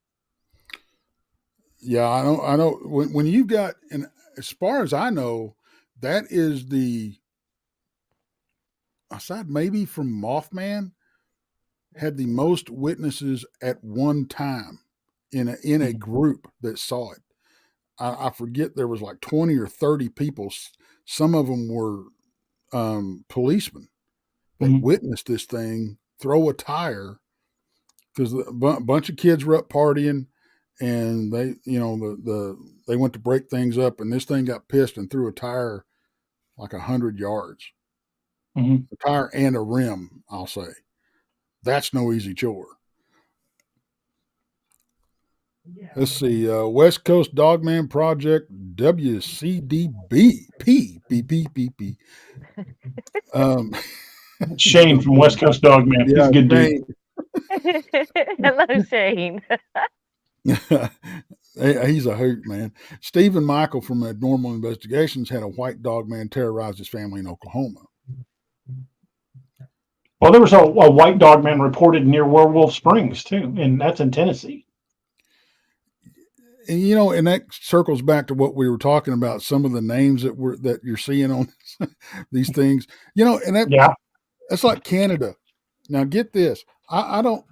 Yeah, I know. When you've got, and as far as I know, that is aside maybe from Mothman, had the most witnesses at one time in a group that saw it. I forget, there was like 20 or 30 people. Some of them were policemen that witnessed this thing throw a tire, because a bunch of kids were up partying, and they, they went to break things up, and this thing got pissed and threw a tire like 100 yards. A tire and a rim, I'll say. That's no easy chore. Let's see. West Coast Dogman Project, WCDB. P. Shane from West Coast Dogman. He's a good dude. Hello, Shane. He's a hoot, man. Stephen Michael from Abnormal Investigations had a white dog man terrorize his family in Oklahoma. Well, there was a white dog man reported near Werewolf Springs too, and that's in Tennessee. And and that circles back to what we were talking about. Some of the names that you're seeing on these things, and that's like Canada. Now, get this: I don't.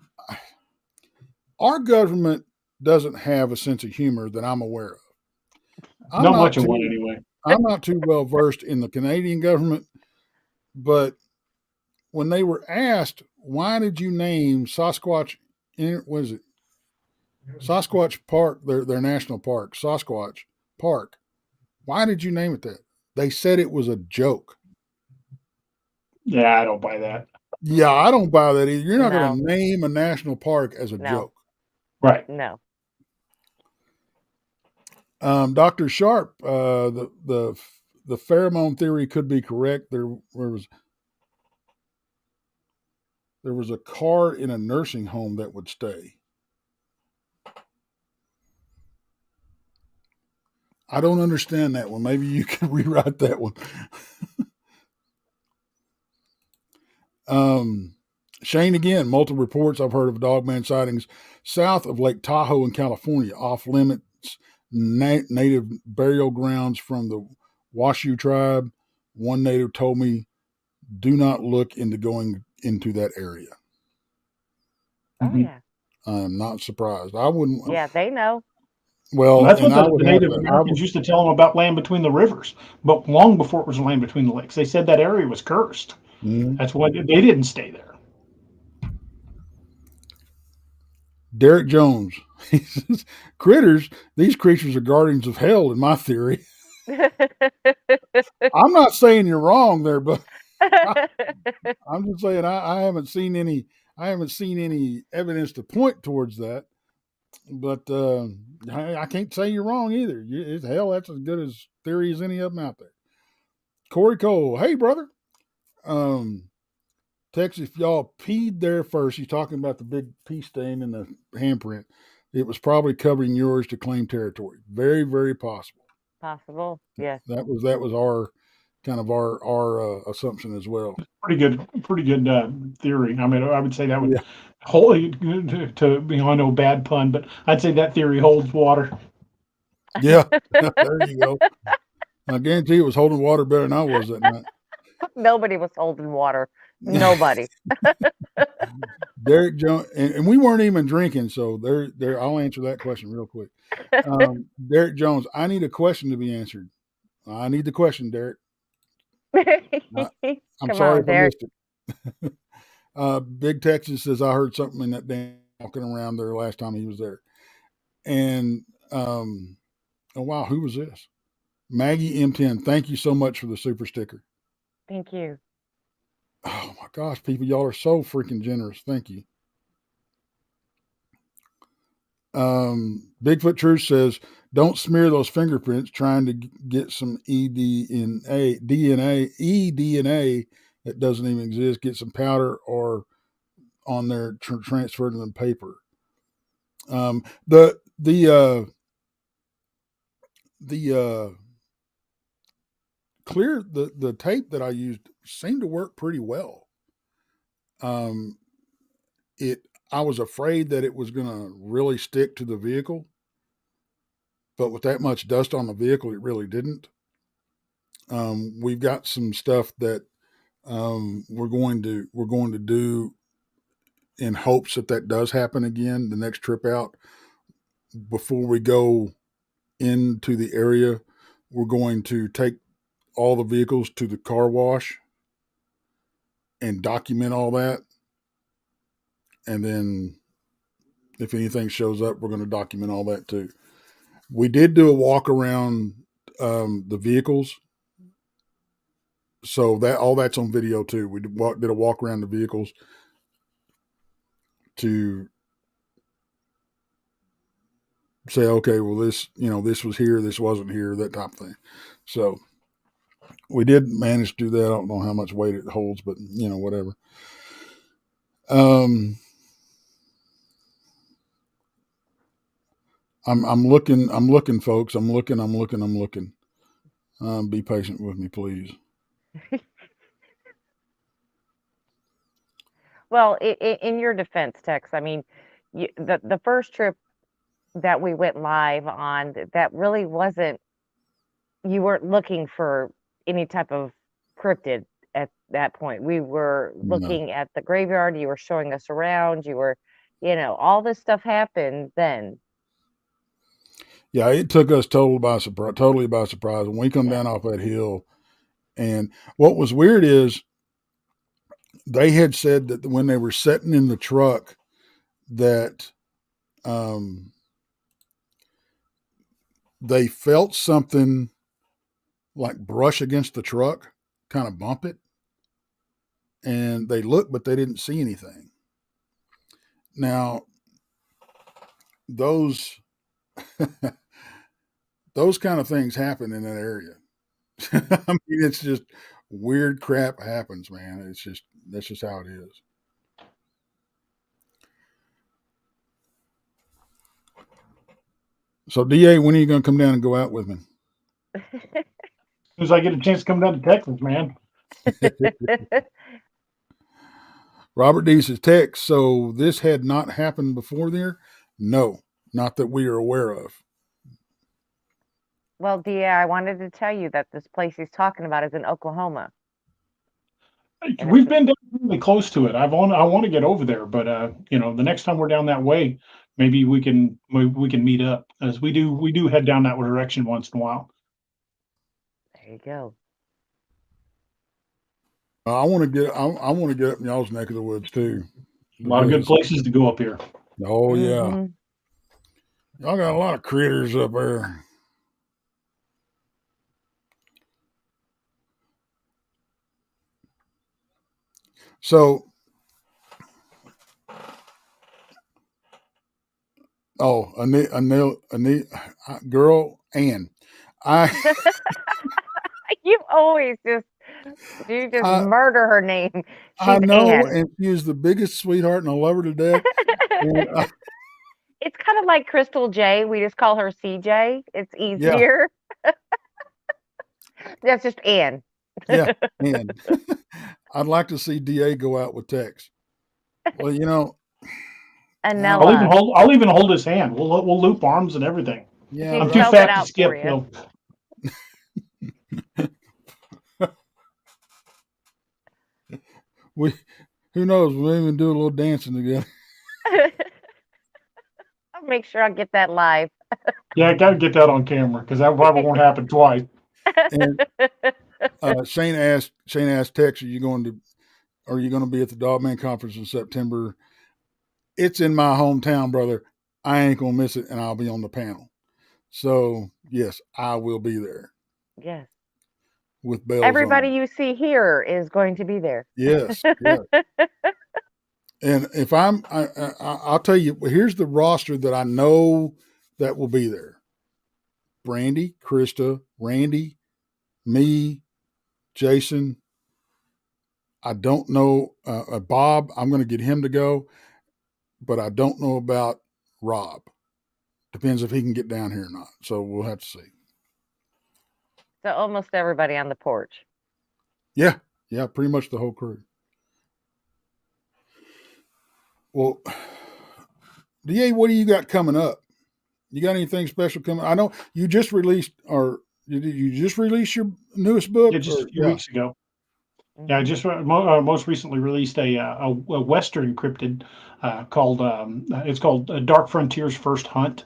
Our government doesn't have a sense of humor that I'm aware of. Not much of one, anyway. I'm not too well versed in the Canadian government, but when they were asked, why did you name Sasquatch? What is it? Sasquatch Park, their national park, Sasquatch Park. Why did you name it that? They said it was a joke. Yeah, I don't buy that. Yeah, I don't buy that either. You're not going to name a national park as a joke. Right. No. Dr. Sharp, the pheromone theory could be correct. There was a car in a nursing home that would stay. I don't understand that one. Maybe you can rewrite that one. Shane, again, multiple reports I've heard of dogman sightings south of Lake Tahoe in California, off limits native burial grounds from the Washoe tribe. One native told me, do not look into going into that area. Oh, yeah. I'm not surprised. I wouldn't. Yeah, they know. Well, that's what the Native Americans used to tell them about land between the rivers, but long before it was land between the lakes. They said that area was cursed. That's why they didn't stay there. Derek Jones. He says, these creatures are guardians of hell, in my theory. I'm not saying you're wrong there, but I'm just saying I haven't seen any evidence to point towards that. But I can't say you're wrong either. Hell, that's as good as theory as any of them out there. Corey Cole, hey brother. Text, if y'all peed there first. He's talking about the big pee stain in the handprint. it was probably covering yours to claim territory. Very, very possible. Possible. Yes. That was our kind of our assumption as well. Pretty good theory. I mean, I would say that would Yeah. wholly to I know bad pun, but I'd say that theory holds water. Yeah. There you go. I guarantee it was holding water better than I was that night. Nobody was holding water. Nobody. Derek Jones, and we weren't even drinking, so there. I'll answer that question real quick. Derek Jones, I need a question to be answered. I need the question, Derek. I'm Come sorry on, if I Derek. missed it. Big Texas says I heard something in that damn walking around there last time he was there. And oh wow, who was this? Maggie M10. Thank you so much for the super sticker. Thank you. Oh my gosh, people, y'all are so freaking generous. Thank you. Bigfoot Truth says, don't smear those fingerprints trying to get some eDNA that doesn't even exist. Get some powder or on there transferred to the paper. The clear the tape that I used seemed to work pretty well. I was afraid that it was going to really stick to the vehicle, but with that much dust on the vehicle, it really didn't. We've got some stuff that we're going to do in hopes that does happen again the next trip out. Before we go into the area, we're going to take all the vehicles to the car wash and document all that. And then if anything shows up, we're going to document all that too. We did do a walk around the vehicles. So that all that's on video too. We did a walk around the vehicles to say, okay, well, this was here, this wasn't here, that type of thing. So we did manage to do that. I don't know how much weight it holds, but whatever. I'm looking, folks. I'm looking. Be patient with me, please. Well, in your defense, Tex, I mean, the first trip that we went live on, that really wasn't, you weren't looking for any type of cryptid at that point. We were looking at the graveyard. You were showing us around. You were, all this stuff happened then. Yeah, it took us totally by surprise. When we come down off that hill, and what was weird is they had said that when they were sitting in the truck that they felt something like brush against the truck, kind of bump it. And they looked, but they didn't see anything. Now, those kind of things happen in that area. I mean, it's just weird crap happens, man. That's just how it is. So, DA, when are you going to come down and go out with me? As soon as I get a chance to come down to Texas, man. Robert D says, Tex, so this had not happened before there? No, not that we are aware of. Well, DA, I wanted to tell you that this place he's talking about is in Oklahoma. We've been down really close to it. I want to get over there, but the next time we're down that way, maybe we can meet up, as we do head down that direction once in a while. There you go. I want to get up in y'all's neck of the woods too. A lot of good places to go up here. Oh yeah, y'all got a lot of critters up there. So, girl, Ann, You always just murder her name. She's I know, Ann. and she is the biggest sweetheart, and I love her to death. It's kind of like Crystal J. We just call her CJ. It's Yeah, easier. That's just Ann. yeah. And I'd like to see DA go out with Tex. Well, I don't Anella. I'll even hold his hand. We'll loop arms and everything. yeah, He'd I'm but too spelled it fat to out for skip you. though. we who knows, we'll even do a little dancing together. I'll make sure I get that live. Yeah, I got to get that on camera because that probably won't happen twice. And Shane asked Tex, are you going to be at the Dogman conference in September? It's in my hometown, brother. I ain't gonna miss it, and I'll be on the panel. So yes, I will be there Yes. with bells Everybody on. you see here is going to be there. Yes, yes. And if I'll tell you, here's the roster that I know that will be there: Brandy, Krista, Randy, me, Jason. I don't know Bob. I'm going to get him to go, but I don't know about Rob. Depends if he can get down here or not. So we'll have to see. So almost everybody on the porch. Yeah, pretty much the whole crew. Well, DA, what do you got coming up? You got anything special coming? I know you just released, or you just released your newest book? Yeah, just Or, a few weeks ago. Yeah, I Mhm. just most recently released a Western cryptid called it's called Dark Frontiers First Hunt.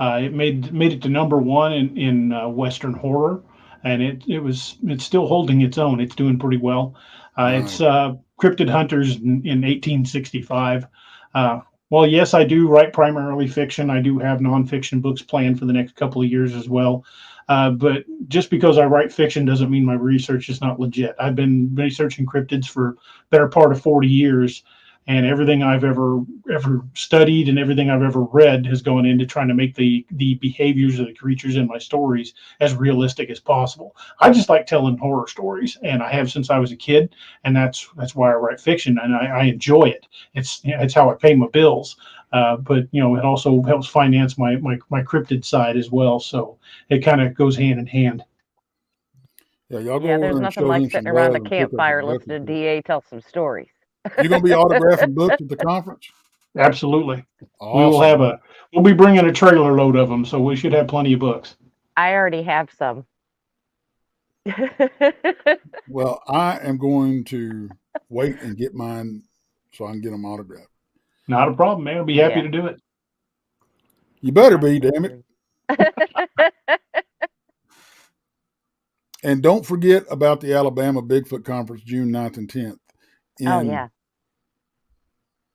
It made it to number one in Western horror, and it's still holding its own. It's doing pretty well. It's Nice. Cryptid Hunters in 1865. Well, yes, I do write primarily fiction. I do have nonfiction books planned for the next couple of years as well. But just because I write fiction doesn't mean my research is not legit. I've been researching cryptids for better part of 40 years, and everything I've ever studied and everything I've ever read has gone into trying to make the behaviors of the creatures in my stories as realistic as possible. I just like telling horror stories, and I have since I was a kid, and that's why I write fiction, and I enjoy it. It's how I pay my bills. But it also helps finance my cryptid side as well. So it kind of goes hand in hand. Yeah, y'all go Yeah, over there's there and nothing show like him some sitting around love the and pick up his campfire record. listening to DA tell some stories. You going to be autographing books at the conference? Absolutely. Awesome. We'll be bringing a trailer load of them, so we should have plenty of books. I already have some. Well, I am going to wait and get mine so I can get them autographed. Not a problem, man. I'll be happy Yeah. to do it. You better be, damn it. And don't forget about the Alabama Bigfoot Conference, June 9th and 10th. Oh yeah,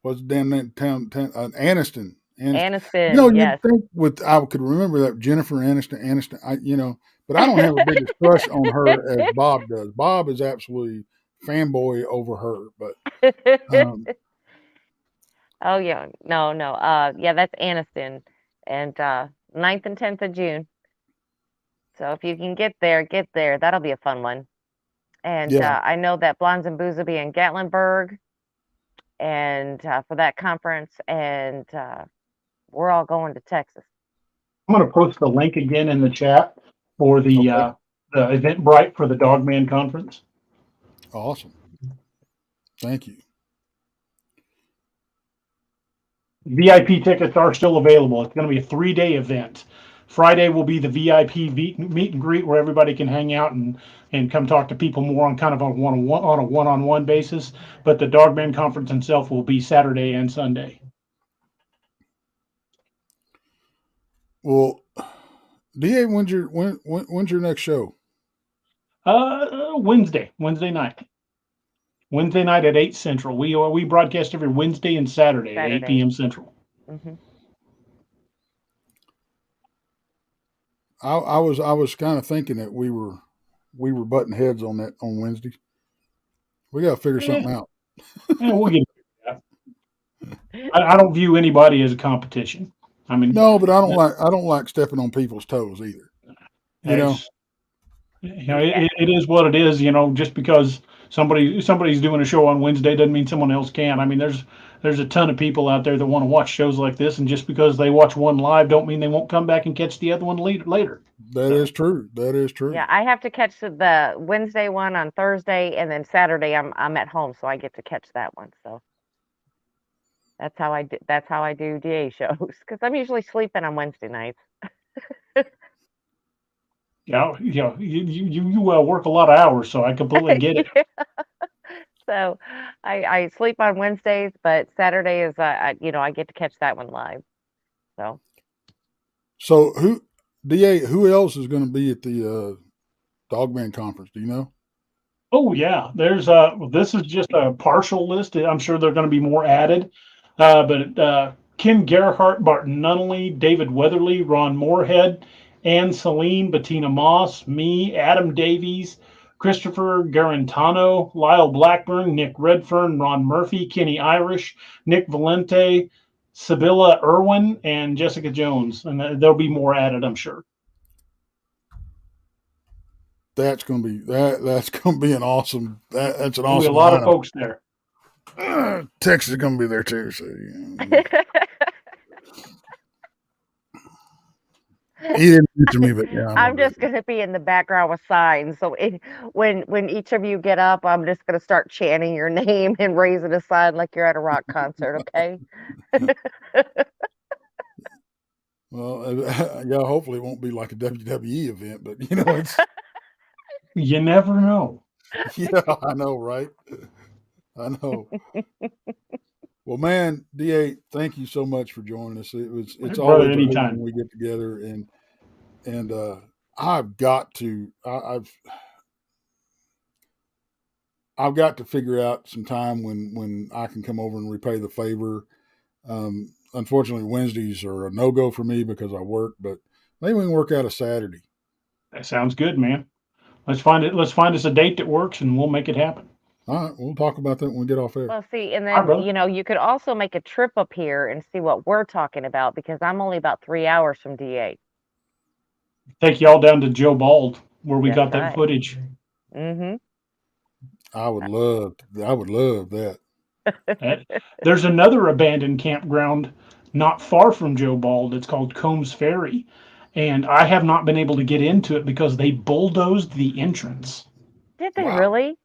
What's the damn name? Aniston. Aniston. You'd Yes. think I could remember that Jennifer Aniston, but I don't have a big crush on her as Bob does. Bob is absolutely fanboy over her, but Oh yeah, no. Yeah, that's Aniston, and 9th and 10th of June. So if you can get there, get there. That'll be a fun one. And yeah, I know that Blondes and Booze will be in Gatlinburg, and for that conference, and we're all going to Texas. I'm going to post the link again in the chat for the okay, Eventbrite for the Dogman conference. awesome. Thank you. VIP tickets are still available. It's going to be a 3-day event. Friday will be the VIP meet and greet where everybody can hang out and come talk to people more on kind of a one-on-one basis. But the Dogman conference itself will be Saturday and Sunday. Well, DA, when's your next show? Wednesday night. Wednesday night at 8 Central. We broadcast every Wednesday and Saturday at 8 p.m. Central. Mm-hmm. I was kind of thinking that we were butting heads on that on Wednesday. We got to figure something out. Yeah, we'll get it. I don't view anybody as a competition. I mean, No, but I don't like stepping on people's toes either. It is what it is. Just because somebody's doing a show on Wednesday doesn't mean someone else can. I mean, there's there's a ton of people out there that want to watch shows like this, and just because they watch one live, don't mean they won't come back and catch the other one later. That is true. That is true. Yeah, I have to catch the Wednesday one on Thursday, and then Saturday I'm at home, so I get to catch that one. So that's how I do DA shows, because I'm usually sleeping on Wednesday nights. You work a lot of hours, so I completely get it. Yeah. So I sleep on Wednesdays, but Saturday is I get to catch that one live. So who else is going to be at the Dogman conference? Do you know? Oh yeah, there's this is just a partial list. I'm sure there are going to be more added. But Kim Gerhart, Barton Nunnally, David Weatherly, Ron Moorhead, Ann Celine, Bettina Moss, me, Adam Davies, Christopher Garantano, Lyle Blackburn, Nick Redfern, Ron Murphy, Kenny Irish, Nick Valente, Sibylla Irwin, and Jessica Jones. And there'll be more added, I'm sure. That's going to be that's going to be an awesome. That's an There'll be awesome. a lot of lineup. folks there. Texas is going to be there too. So yeah. He didn't mention me, but yeah, I'm just going to be in the background with signs. So when each of you get up, I'm just going to start chanting your name and raising a sign like you're at a rock concert. Okay. Well, yeah. Hopefully, it won't be like a WWE event, but it's. You never know. Yeah, I know, right? I know. Well, man, DA, thank you so much for joining us. It's always anytime when we get together, and I've got to figure out some time when I can come over and repay the favor. Unfortunately, Wednesdays are a no-go for me because I work, but maybe we can work out a Saturday. That sounds good, man. Let's find us a date that works, and we'll make it happen. All right, we'll talk about that when we get off air. Well, see, and then, you could also make a trip up here and see what we're talking about, because I'm only about 3 hours from DA. Take y'all down to Joe Bald, where we got that right. footage. Mm-hmm. I would love that. There's another abandoned campground not far from Joe Bald. It's called Combs Ferry, and I have not been able to get into it because they bulldozed the entrance. Did they really?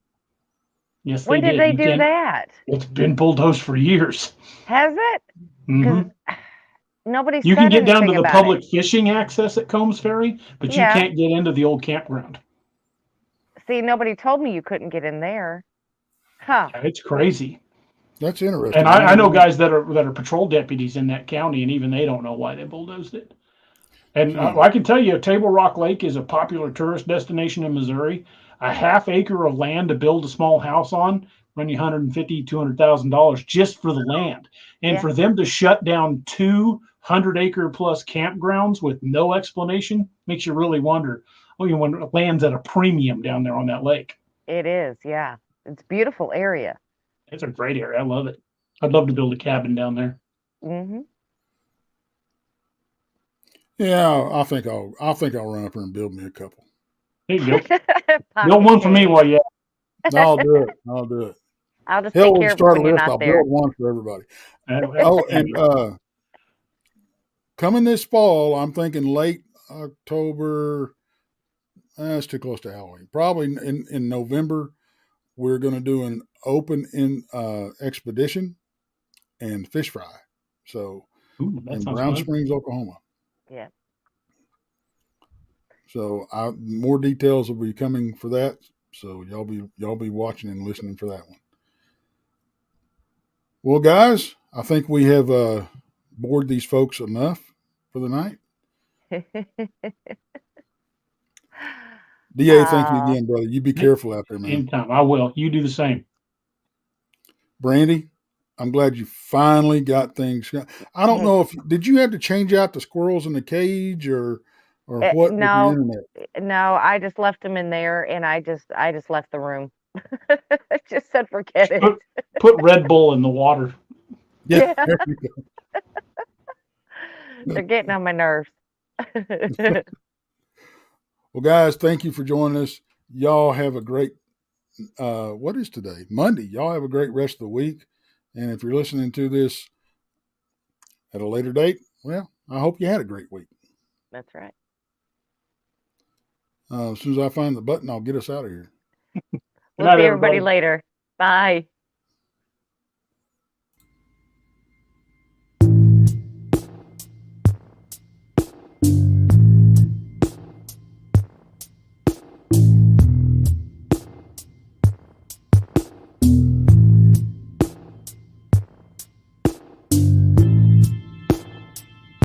Yes, when they did. When did they do that? It's been bulldozed for years. Has it? Mm-hmm. Nobody. You can get down to the public it. fishing access at Combs Ferry, but you can't get into the old campground. See, nobody told me you couldn't get in there. Huh? Yeah, it's crazy. That's interesting. And I know guys that are patrol deputies in that county, and even they don't know why they bulldozed it. And I can tell you, Table Rock Lake is a popular tourist destination in Missouri. A half acre of land to build a small house on run you $150,000, $200,000 just for the land. And for them to shut down 200-acre plus campgrounds with no explanation makes you really wonder. When land's at a premium down there on that lake. It is, yeah. It's a beautiful area. It's a great area. I love it. I'd love to build a cabin down there. Mm-hmm. Yeah, I think I'll run up here and build me a couple. There you go. Build one for me while you. I'll do it. I'll just take care of it when you're not I'll there. build one for everybody. And coming this fall, I'm thinking late October. It's too close to Halloween. Probably in November, we're going to do an open expedition and fish fry. So in Brown Springs, Oklahoma. Yeah. So more details will be coming for that. So y'all be watching and listening for that one. Well, guys, I think we have bored these folks enough for the night. DA, thank you again, brother. You be careful out there, man. Anytime. I will. You do the same. Brandy, I'm glad you finally got things. I don't know did you have to change out the squirrels in the cage or what? No, with the internet? No, I just left them in there, and I just left the room. Just said forget it. Put Red Bull in the water. Yeah. They're getting on my nerves. Well, guys, thank you for joining us. Y'all have a great, what is today? Monday. Y'all have a great rest of the week. And if you're listening to this at a later date, well, I hope you had a great week. That's right. As soon as I find the button, I'll get us out of here. We'll night, see everybody everybody. later. Bye.